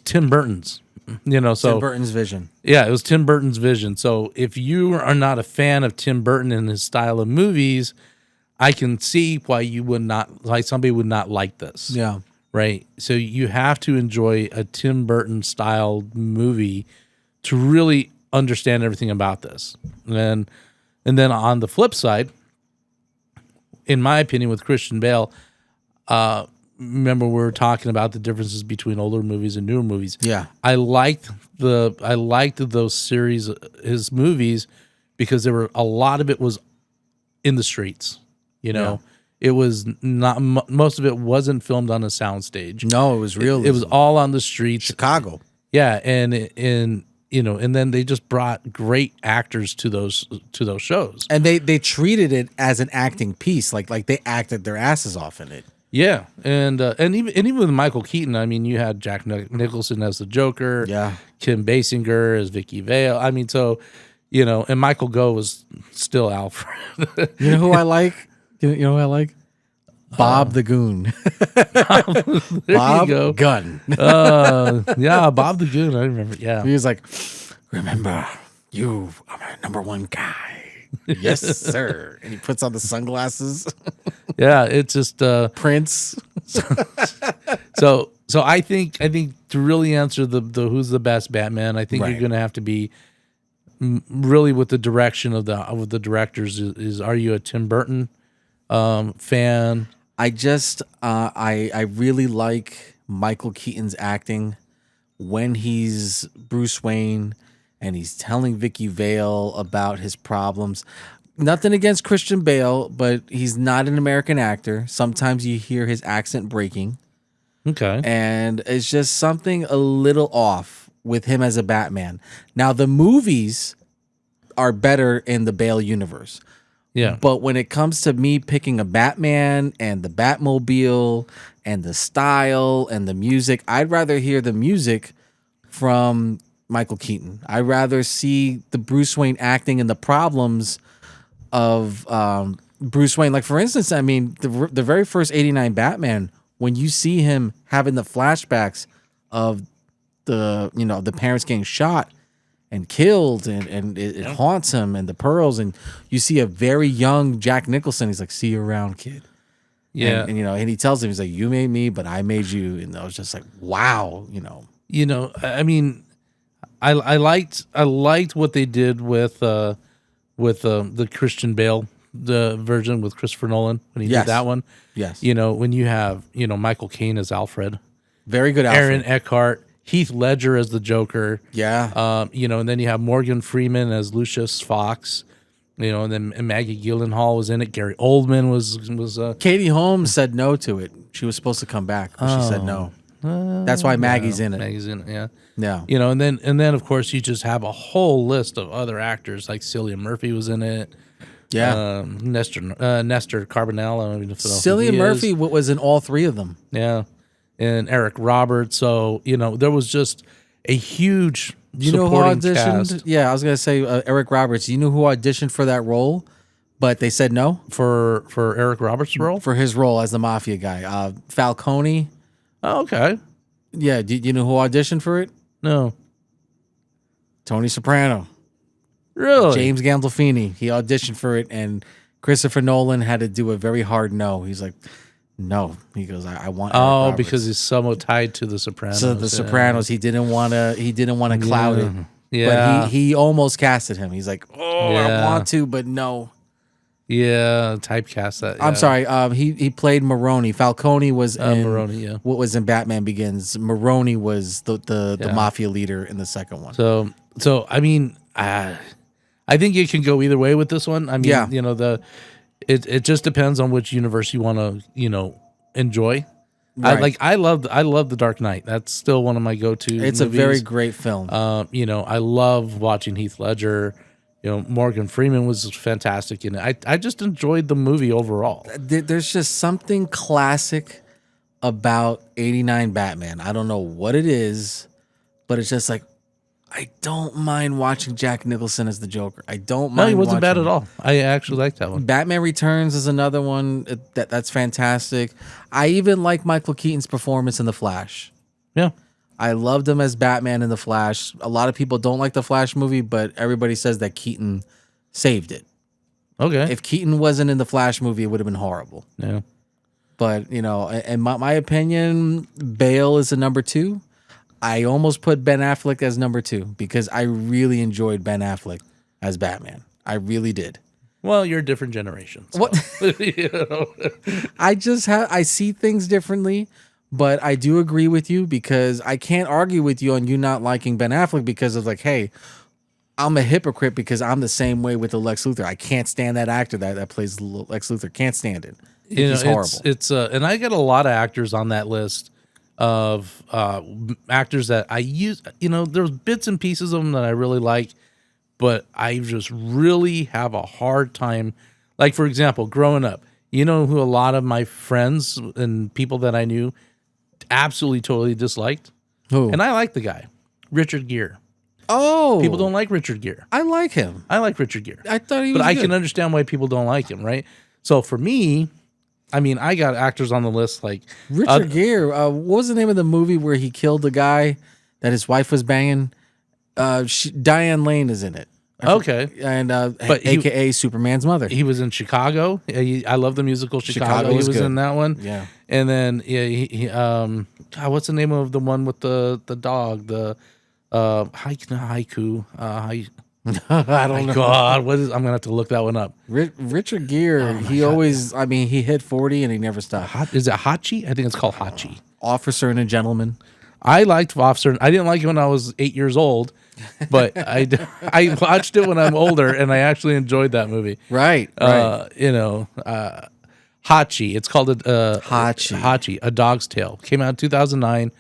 Tim Burton's, so Tim Burton's vision. yeah, it was Tim Burton's vision. So if you are not a fan of Tim Burton and his style of movies, I can see why somebody would not like this. Yeah. Right. So you have to enjoy a Tim Burton style movie to really understand everything about this. And then on the flip side, in my opinion, with Christian Bale, remember we were talking about the differences between older movies and newer movies. Yeah. I liked those series, his movies, because a lot of it was in the streets. It was not, most of it wasn't filmed on a soundstage. No, it was real. It was all on the streets. Chicago. Yeah, and then they just brought great actors to those shows. And they treated it as an acting piece. Like they acted their asses off in it. Yeah, and even with Michael Keaton, I mean, you had Jack Nicholson as the Joker. Yeah. Kim Basinger as Vicky Vale. I mean, so and Michael Gough was still Alfred. You know who I like? You know who I like? Bob the Goon. There Bob you go. Gunn. Yeah, Bob the Goon. I remember. Yeah, He was like, remember, you are my number one guy. Yes, sir. And he puts on the sunglasses. yeah. It's just Prince. so I think to really answer the who's the best Batman, I think Right. you're going to have to be really with the direction of the directors. Is are you a Tim Burton fan? I just I really like Michael Keaton's acting when he's Bruce Wayne and he's telling Vicky Vale about his problems. Nothing against Christian Bale, but he's not an American actor. Sometimes you hear his accent breaking, Okay. and it's just something a little off with him as a Batman. Now the movies are better in the Bale universe. Yeah. But when it comes to me picking a Batman and the Batmobile and the style and the music, I'd rather hear the music from Michael Keaton. I'd rather see the Bruce Wayne acting and the problems of Bruce Wayne. Like, for instance, I mean, the very first 89 Batman, when you see him having the flashbacks of the parents getting shot and killed, and it haunts him, and the pearls, and you see a very young Jack Nicholson. He's like, "See you around, kid." Yeah. and and he tells him, he's like, "You made me, but I made you," and I was just like, "Wow," I mean, I liked what they did with the Christian Bale, the version with Christopher Nolan when he Yes. did that one. Yes, When you have Michael Caine as Alfred, very good. Alfred. Aaron Eckhart, Heath Ledger as the Joker. Yeah, And then you have Morgan Freeman as Lucius Fox. And then Maggie Gyllenhaal was in it. Gary Oldman was. Katie Holmes said no to it. She was supposed to come back, but she said no. That's why Maggie's in it. Maggie's in it. Yeah. Yeah, And then of course you just have a whole list of other actors like Cillian Murphy was in it. yeah. Nestor Carbonell. I don't even know who Cillian he Murphy is. was in all three of them. Yeah, and Eric Roberts. So there was just a huge You know who supporting auditioned? cast Yeah, I was gonna say Eric Roberts. You know who auditioned for that role, but they said no for Eric Roberts' role. for his role as the mafia guy. Falcone. Oh, okay. Yeah, do you know who auditioned for it? No, Tony Soprano. really. James Gandolfini. He auditioned for it, and Christopher Nolan had to do a very hard no. He's like, no. He goes, I want. Eric Oh, Roberts. because he's somewhat tied to the Sopranos. So the Sopranos, he didn't want to. He didn't want to cloud it. Yeah. But he almost casted him. He's like, oh, Yeah. I want to, but no. Yeah, typecast that. I'm yeah. sorry. He played Maroni. Falcone was in Maroni, yeah. What was in Batman Begins. Maroni was the mafia leader in the second one. So I mean, I think you can go either way with this one. I mean, Yeah. you know, it just depends on which universe you want to, enjoy. Right. I love the Dark Knight. That's still one of my go-to. It's a very great film. I love watching Heath Ledger. Morgan Freeman was fantastic in it. I just enjoyed the movie overall. There's just something classic about '89 Batman. I don't know what it is, but it's just like I don't mind watching Jack Nicholson as the Joker. I don't mind. No, he wasn't bad watching at all. I actually liked that one. Batman Returns is another one that's fantastic. I even like Michael Keaton's performance in The Flash. Yeah. I loved him as Batman in The Flash. A lot of people don't like the Flash movie, but everybody says that Keaton saved it. Okay. If Keaton wasn't in the Flash movie, it would have been horrible. Yeah. But, in my opinion, Bale is a number 2. I almost put Ben Affleck as number 2 because I really enjoyed Ben Affleck as Batman. I really did. Well, you're a different generation. So. What? I see things differently, but I do agree with you because I can't argue with you on you not liking Ben Affleck because of like, hey, I'm a hypocrite because I'm the same way with the Lex Luthor. I can't stand that actor that plays Lex Luthor. Can't stand it. He's horrible. It's and I get a lot of actors on that list of actors that I use. There's bits and pieces of them that I really like, but I just really have a hard time. Like, for example, growing up, who a lot of my friends and people that I knew absolutely totally disliked? Who? And I like the guy, Richard Gere. Oh, People don't like Richard Gere. I like him. I like Richard Gere. I thought he was But I good. can understand why people don't like him, right? So for me, I mean, I got actors on the list like Richard Gere. What was the name of the movie where he killed the guy that his wife was banging? Diane Lane is in it. Okay. And But AKA Superman's mother. He was in Chicago. I love the musical Chicago. Chicago He was was good. in that one. Yeah. And then God, what's the name of the one with the dog? The haiku. I don't know. God, what is? I'm gonna have to look that one up. Richard Gere, he always, he hit 40 and he never stopped. Is it Hachi? I think it's called Hachi. Officer and a Gentleman. I liked Officer. I didn't like it when I was 8 years old, but I watched it when I'm older, and I actually enjoyed that movie. Right. Hachi. It's called Hachi. Hachi, A Dog's Tale. Came out in 2009.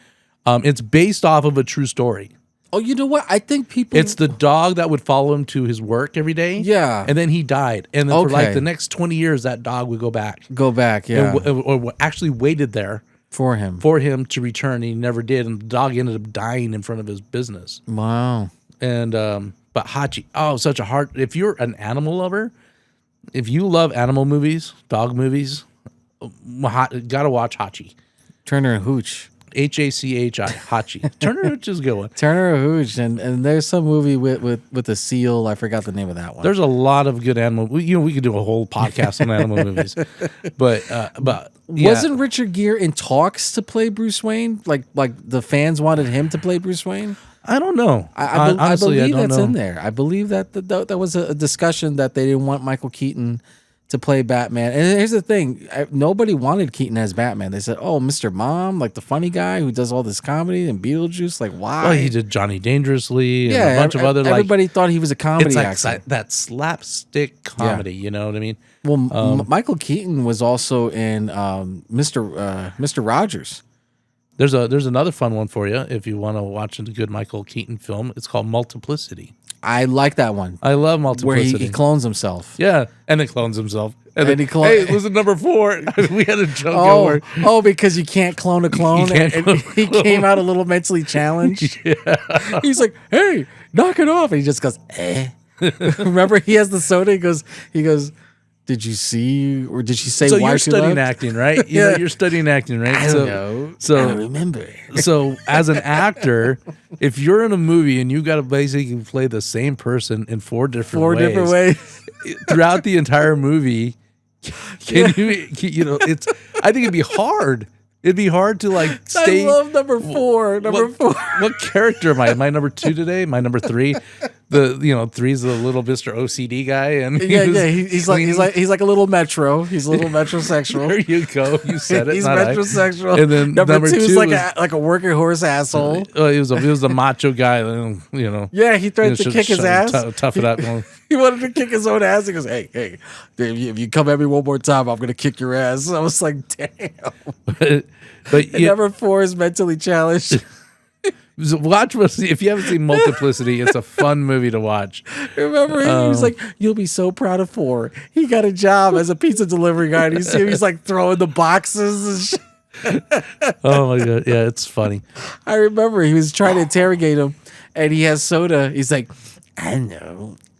It's based off of a true story. Oh, you know what? I think people. It's the dog that would follow him to his work every day. Yeah. And then he died. And then for like Okay. the next 20 years, that dog would go back. Go back, yeah. Or actually waited there for him. for him to return. And he never did. And the dog ended up dying in front of his business. Wow. And but Hachi, such a heart. If you're an animal lover, if you love animal movies, dog movies, gotta watch Hachi. Turner and Hooch. Hachi, Hachi. Turner Hooch is a good one. Turner and Hooch. And there's some movie with a seal. I forgot the name of that one. There's a lot of good animal. We could do a whole podcast on animal movies, but yeah. Wasn't Richard Gere in talks to play Bruce Wayne? Like the fans wanted him to play Bruce Wayne? I don't know. I Honestly, believe don't that's know. in there. I believe that was a discussion that they didn't want Michael Keaton to play Batman. And here's the thing. Nobody wanted Keaton as Batman. They said, oh, Mr. Mom, like the funny guy who does all this comedy and Beetlejuice. Like, why? Well, he did Johnny Dangerously and yeah, a bunch of other like. everybody thought he was a comedy It's like actor. that slapstick comedy. You know what I mean? Well, Michael Keaton was also in Mr. Rogers. There's another fun one for you if you want to watch a good Michael Keaton film. It's called Multiplicity. I like that one. I love Where Multiplicity. he clones himself. Yeah, and then clones himself. And then, he hey, listen, number 4. We had a joke over. Because you can't clone a clone. can't And clone he came out a little mentally challenged. He's like, hey, knock it off. And he just goes, eh. Remember, he has the soda. He goes, did you see, or did she say So why you're she studying left? acting, right? You know, you're studying acting, right? I don't know. So I don't remember. So as an actor, if you're in a movie and you got to basically play the same person in 4 different ways throughout the entire movie, you know, I think it'd be hard. It'd be hard to like stay. I love number 4. What character am I? Am I number 2 today? Am I number 3? 3's the little Mr. OCD guy, and he's like a little metro. He's a little metrosexual. There you go. You said it. He's not metrosexual. And then number 2 is was, like a working horse asshole. He was a macho guy. You know. Yeah, he threatened to kick his ass. Tough it up. He wanted to kick his own ass. He goes, hey, if you come at me one more time, I'm gonna kick your ass. I was like, damn. But number 4 is mentally challenged. Watch, if you haven't seen Multiplicity, it's a fun movie to watch. Remember, he was like, "You'll be so proud of 4. He got a job as a pizza delivery guy, and he's like throwing the boxes and shit. Oh my god, yeah, it's funny. I remember he was trying to interrogate him, and he has soda. He's like, I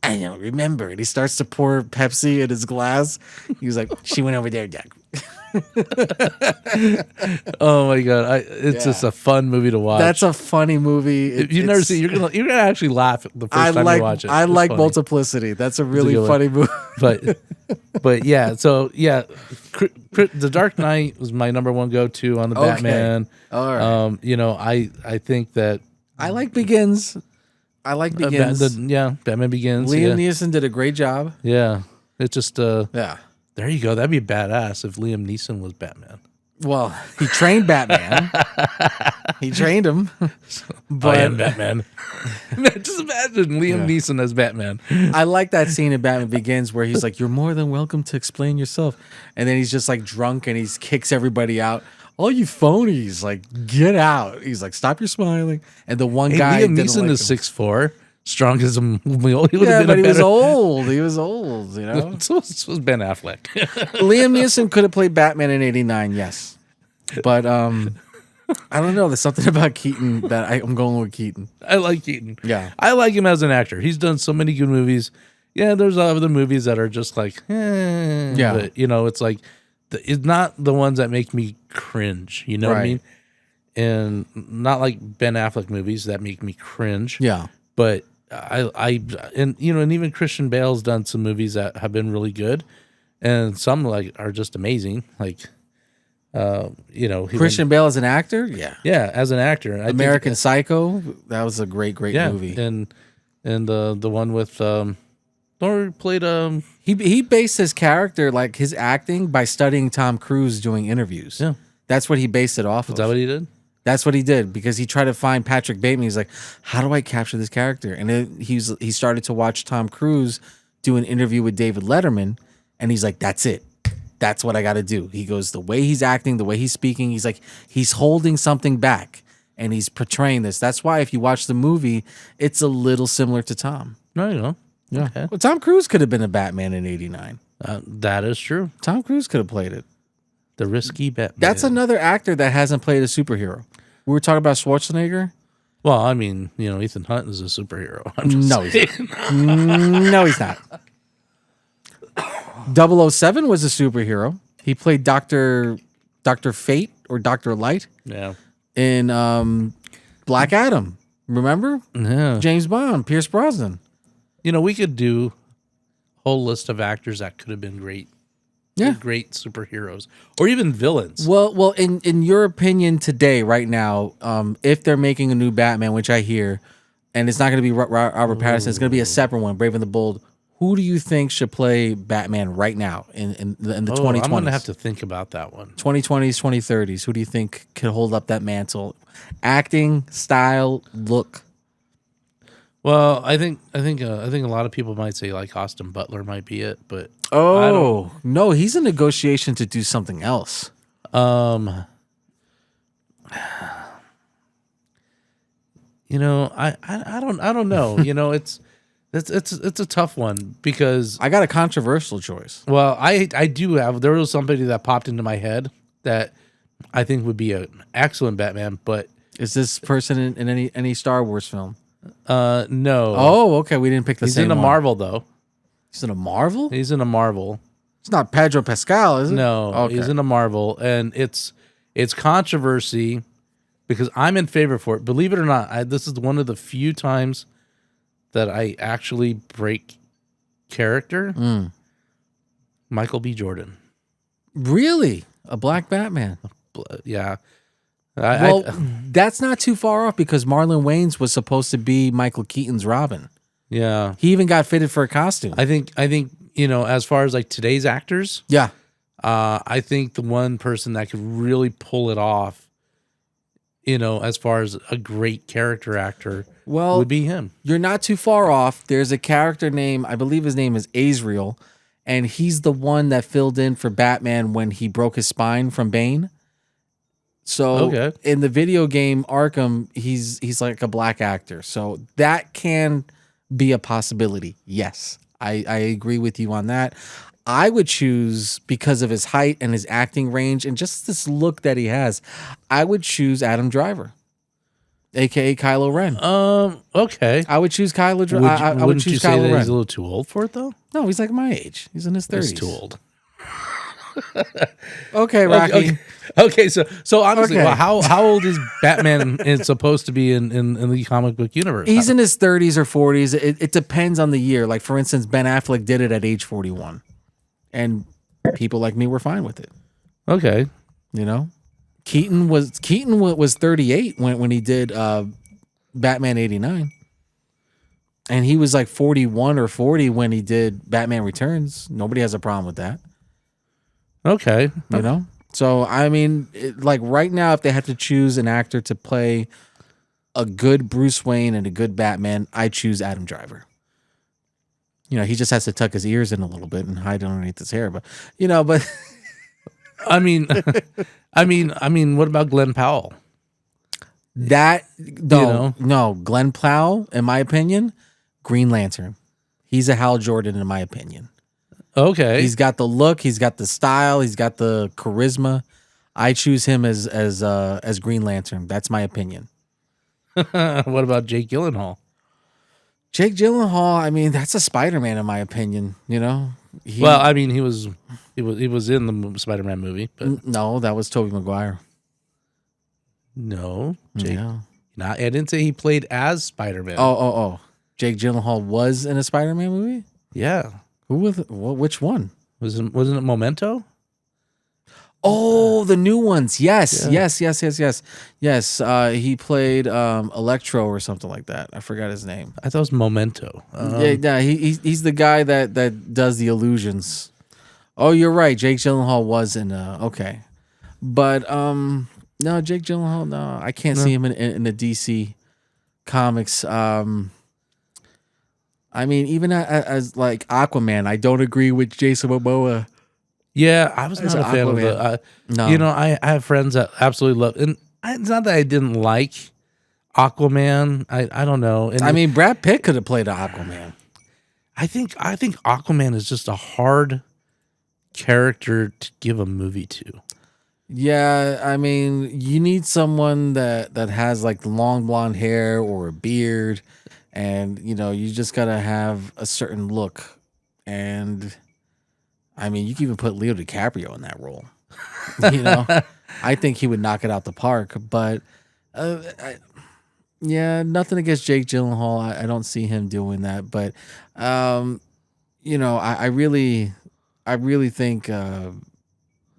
don't remember. And he starts to pour Pepsi in his glass. He was like, she went over there, Doug. Oh my god, it's just a fun movie to watch. That's a funny movie. If you've never seen, you're gonna actually laugh the first time you watch it. I like Multiplicity. That's a really funny movie. But yeah, so yeah, The Dark Knight was my number 1 go-to on the Batman. All right. You know, I think that I like Begins. Batman Begins. Liam Neeson did a great job. Yeah, it just Yeah. there you go. That'd be badass if Liam Neeson was Batman. Well, he trained Batman. He trained him. But I am Batman. Just imagine Liam Neeson as Batman. I like that scene in Batman Begins where he's like, "You're more than welcome to explain yourself," and then he's just like drunk and he kicks everybody out. All you phonies, like, get out. He's like, stop your smiling. And the one guy, Liam Neeson is 6'4", strong as a mule. He was old. He was old, you know. So was Ben Affleck. Liam Neeson could have played Batman in '89, yes. But I don't know. There's something about Keaton that I'm going with Keaton. I like Keaton. Yeah. I like him as an actor. He's done so many good movies. Yeah, there's other movies that are just like, yeah. But, you know, it's like, it's not the ones that make me cringe. You know what I mean? And not like Ben Affleck movies that make me cringe. Yeah. But and even Christian Bale's done some movies that have been really good, and some like are just amazing. Like, Christian Bale as an actor, yeah, as an actor, American Psycho, that was a great movie. And the one with or played he based his character, like his acting, by studying Tom Cruise doing interviews. Yeah, that's what he based it off of. Is that what he did? That's what he did, because he tried to find Patrick Bateman. He's like, how do I capture this character? And then he started to watch Tom Cruise do an interview with David Letterman, and he's like, that's it. That's what I got to do. He goes, the way he's acting, the way he's speaking, he's like, he's holding something back, and he's portraying this. That's why if you watch the movie, it's a little similar to Tom. No, you know. Yeah. Okay. Well, Tom Cruise could have been a Batman in '89. That is true. Tom Cruise could have played it. The risky Batman. That's another actor that hasn't played a superhero. We were talking about Schwarzenegger. Well, I mean, Ethan Hunt is a superhero. No, he's not. 007 was a superhero. He played Dr. Fate or Dr. Light. Yeah. In Black Adam. Remember? Yeah. James Bond, Pierce Brosnan. We could do a whole list of actors that could have been great. Yeah. Great superheroes. Or even villains. Well, in your opinion today, right now, if they're making a new Batman, which I hear, and it's not going to be Robert Pattinson, it's going to be a separate one, Brave and the Bold. Who do you think should play Batman right now in the 2020s? I'm going to have to think about that one. 2020s, 2030s. Who do you think could hold up that mantle? Acting, style, look. Well, I think a lot of people might say like Austin Butler might be it, but no, he's in negotiation to do something else. I don't know. It's It's a tough one because I got a controversial choice. well, I do have there was somebody that popped into my head that I think would be an excellent Batman, but Is this person in any Star Wars film? no. Oh, okay. We didn't pick the he's same in a one. Marvel though. He's in a Marvel? He's in a Marvel. It's not Pedro Pascal, is it? No, Okay. he's in a Marvel, and it's controversy because I'm in favor for it. Believe it or not, this is one of the few times that I actually break character. Michael B. Jordan. Really? A black Batman? Yeah. Well, that's not too far off because Marlon Wayans was supposed to be Michael Keaton's Robin. Yeah. He even got fitted for a costume. I think as far as like today's actors, Yeah. I think the one person that could really pull it off, as far as a great character actor, would be him. You're not too far off. There's a character name, I believe his name is Azrael, and he's the one that filled in for Batman when he broke his spine from Bane. So in the video game Arkham, he's like a black actor. So that can be a possibility. Yes, I agree with you on that. I would choose, because of his height and his acting range and just this look that he has, I would choose Adam Driver, aka Kylo Ren. Okay. I would choose Kylo Driver. I would Wouldn't choose you say Kylo that Ren. he's a little too old for it though? No, he's like my age. He's in his 30s. He's too old. Okay, Rocky. Okay, so honestly, Okay. well, how old is Batman is supposed to be in the comic book universe? He's in his 30s or 40s. It depends on the year. Like, for instance, Ben Affleck did it at age 41. And people like me were fine with it. Okay. Keaton was 38 when he did Batman 89. And he was like 41 or 40 when he did Batman Returns. Nobody has a problem with that. Okay. So, I mean, like right now, if they had to choose an actor to play a good Bruce Wayne and a good Batman, I choose Adam Driver. He just has to tuck his ears in a little bit and hide underneath his hair. But, but I mean, what about Glenn Powell? that, no, Glenn Powell, in my opinion, Green Lantern. He's a Hal Jordan, in my opinion. Okay. He's got the look, he's got the style, he's got the charisma. I choose him as Green Lantern. That's my opinion. What about Jake Gyllenhaal? Jake Gyllenhaal, I mean, that's a Spider-Man in my opinion. He He was in the Spider-Man movie, but no, that was Tobey Maguire. no, Jake. Yeah. I didn't say he played as Spider-Man. Oh. Jake Gyllenhaal was in a Spider-Man movie? yeah. Which one? Wasn't it Memento? Oh, the new ones. Yes. Yes. He played Electro or something like that. I forgot his name. I thought it was Memento. He's the guy that does the illusions. Oh, you're right. Jake Gyllenhaal was in okay. But no, Jake Gyllenhaal, no. I can't see him in the DC comics. I mean, even as like Aquaman, I don't agree with Jason Momoa. Yeah, I was not a fan of Aquaman. it. No. I have friends that absolutely love, and it's not that I didn't like Aquaman. I don't know. And I mean, Brad Pitt could have played Aquaman. I think Aquaman is just a hard character to give a movie to. Yeah, I mean, you need someone that has like long blonde hair or a beard, and you just gotta have a certain look. And I mean, you can even put Leo DiCaprio in that role. I think he would knock it out the park. But nothing against Jake Gyllenhaal. I don't see him doing that. But I really think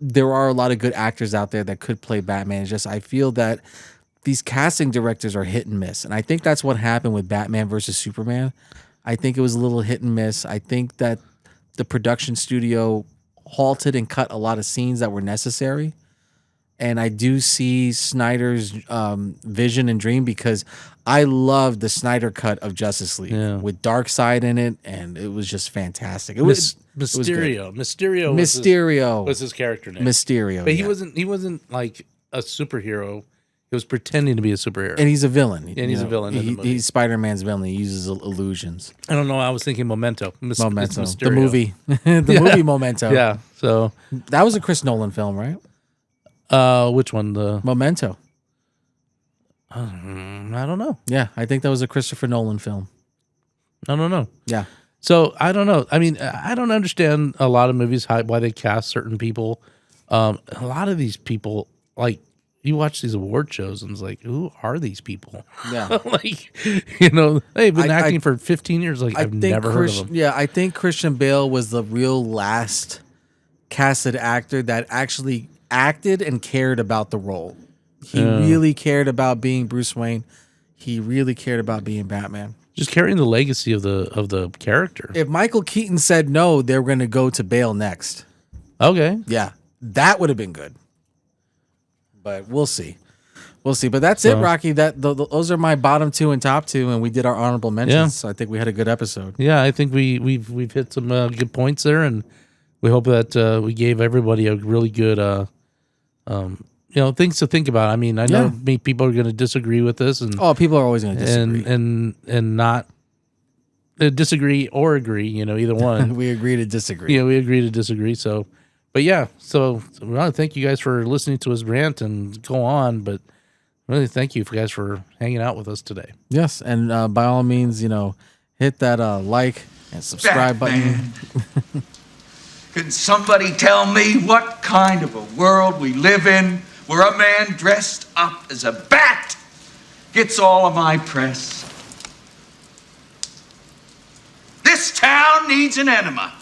there are a lot of good actors out there that could play Batman. It's just I feel that these casting directors are hit and miss. And I think that's what happened with Batman versus Superman. I think it was a little hit and miss. I think that the production studio halted and cut a lot of scenes that were necessary. And I do see Snyder's vision and dream, because I love the Snyder cut of Justice League with Darkseid in it, and it was just fantastic. It was Mysterio. Mysterio was his character name. Mysterio. But he wasn't like a superhero. He was pretending to be a superhero. And he's a villain. And he's a villain in the movie. He's Spider-Man's villain. He uses illusions. I don't know. I was thinking Memento. Memento. It's The Mysterio. movie. The movie Memento. Yeah. So That was a Chris Nolan film, right? which one? The Memento. I don't know. Yeah, I think that was a Christopher Nolan film. I don't know. Yeah. So I don't know. I mean, I don't understand a lot of movies why they cast certain people. A lot of these people, like you watch these award shows, and it's like, who are these people? Yeah. Like, they've been acting for 15 years. Like I've never heard of them. Yeah, I think Christian Bale was the real last casted actor that actually acted and cared about the role. He really cared about being Bruce Wayne. He really cared about being Batman. Just carrying the legacy of the character. If Michael Keaton said no, they were going to go to Bale next. Okay. Yeah, that would have been good. But we'll see. We'll see. But that's it, Rocky. Those are my bottom two and top two, and we did our honorable mentions. Yeah. So I think we had a good episode. Yeah, I think we've hit some good points there, and we hope that we gave everybody a really good things to think about. I mean, I know people are going to disagree with this, and people are always going to disagree, and not disagree or agree. Either one. We agree to disagree. Yeah, we agree to disagree. So, but yeah, so we want to thank you guys for listening to us rant and go on. But really, thank you guys for hanging out with us today. Yes, and by all means, hit that like and subscribe button. Can somebody tell me what kind of a world we live in where a man dressed up as a bat gets all of my press? This town needs an enema.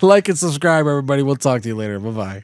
Like and subscribe, everybody. We'll talk to you later. Bye-bye.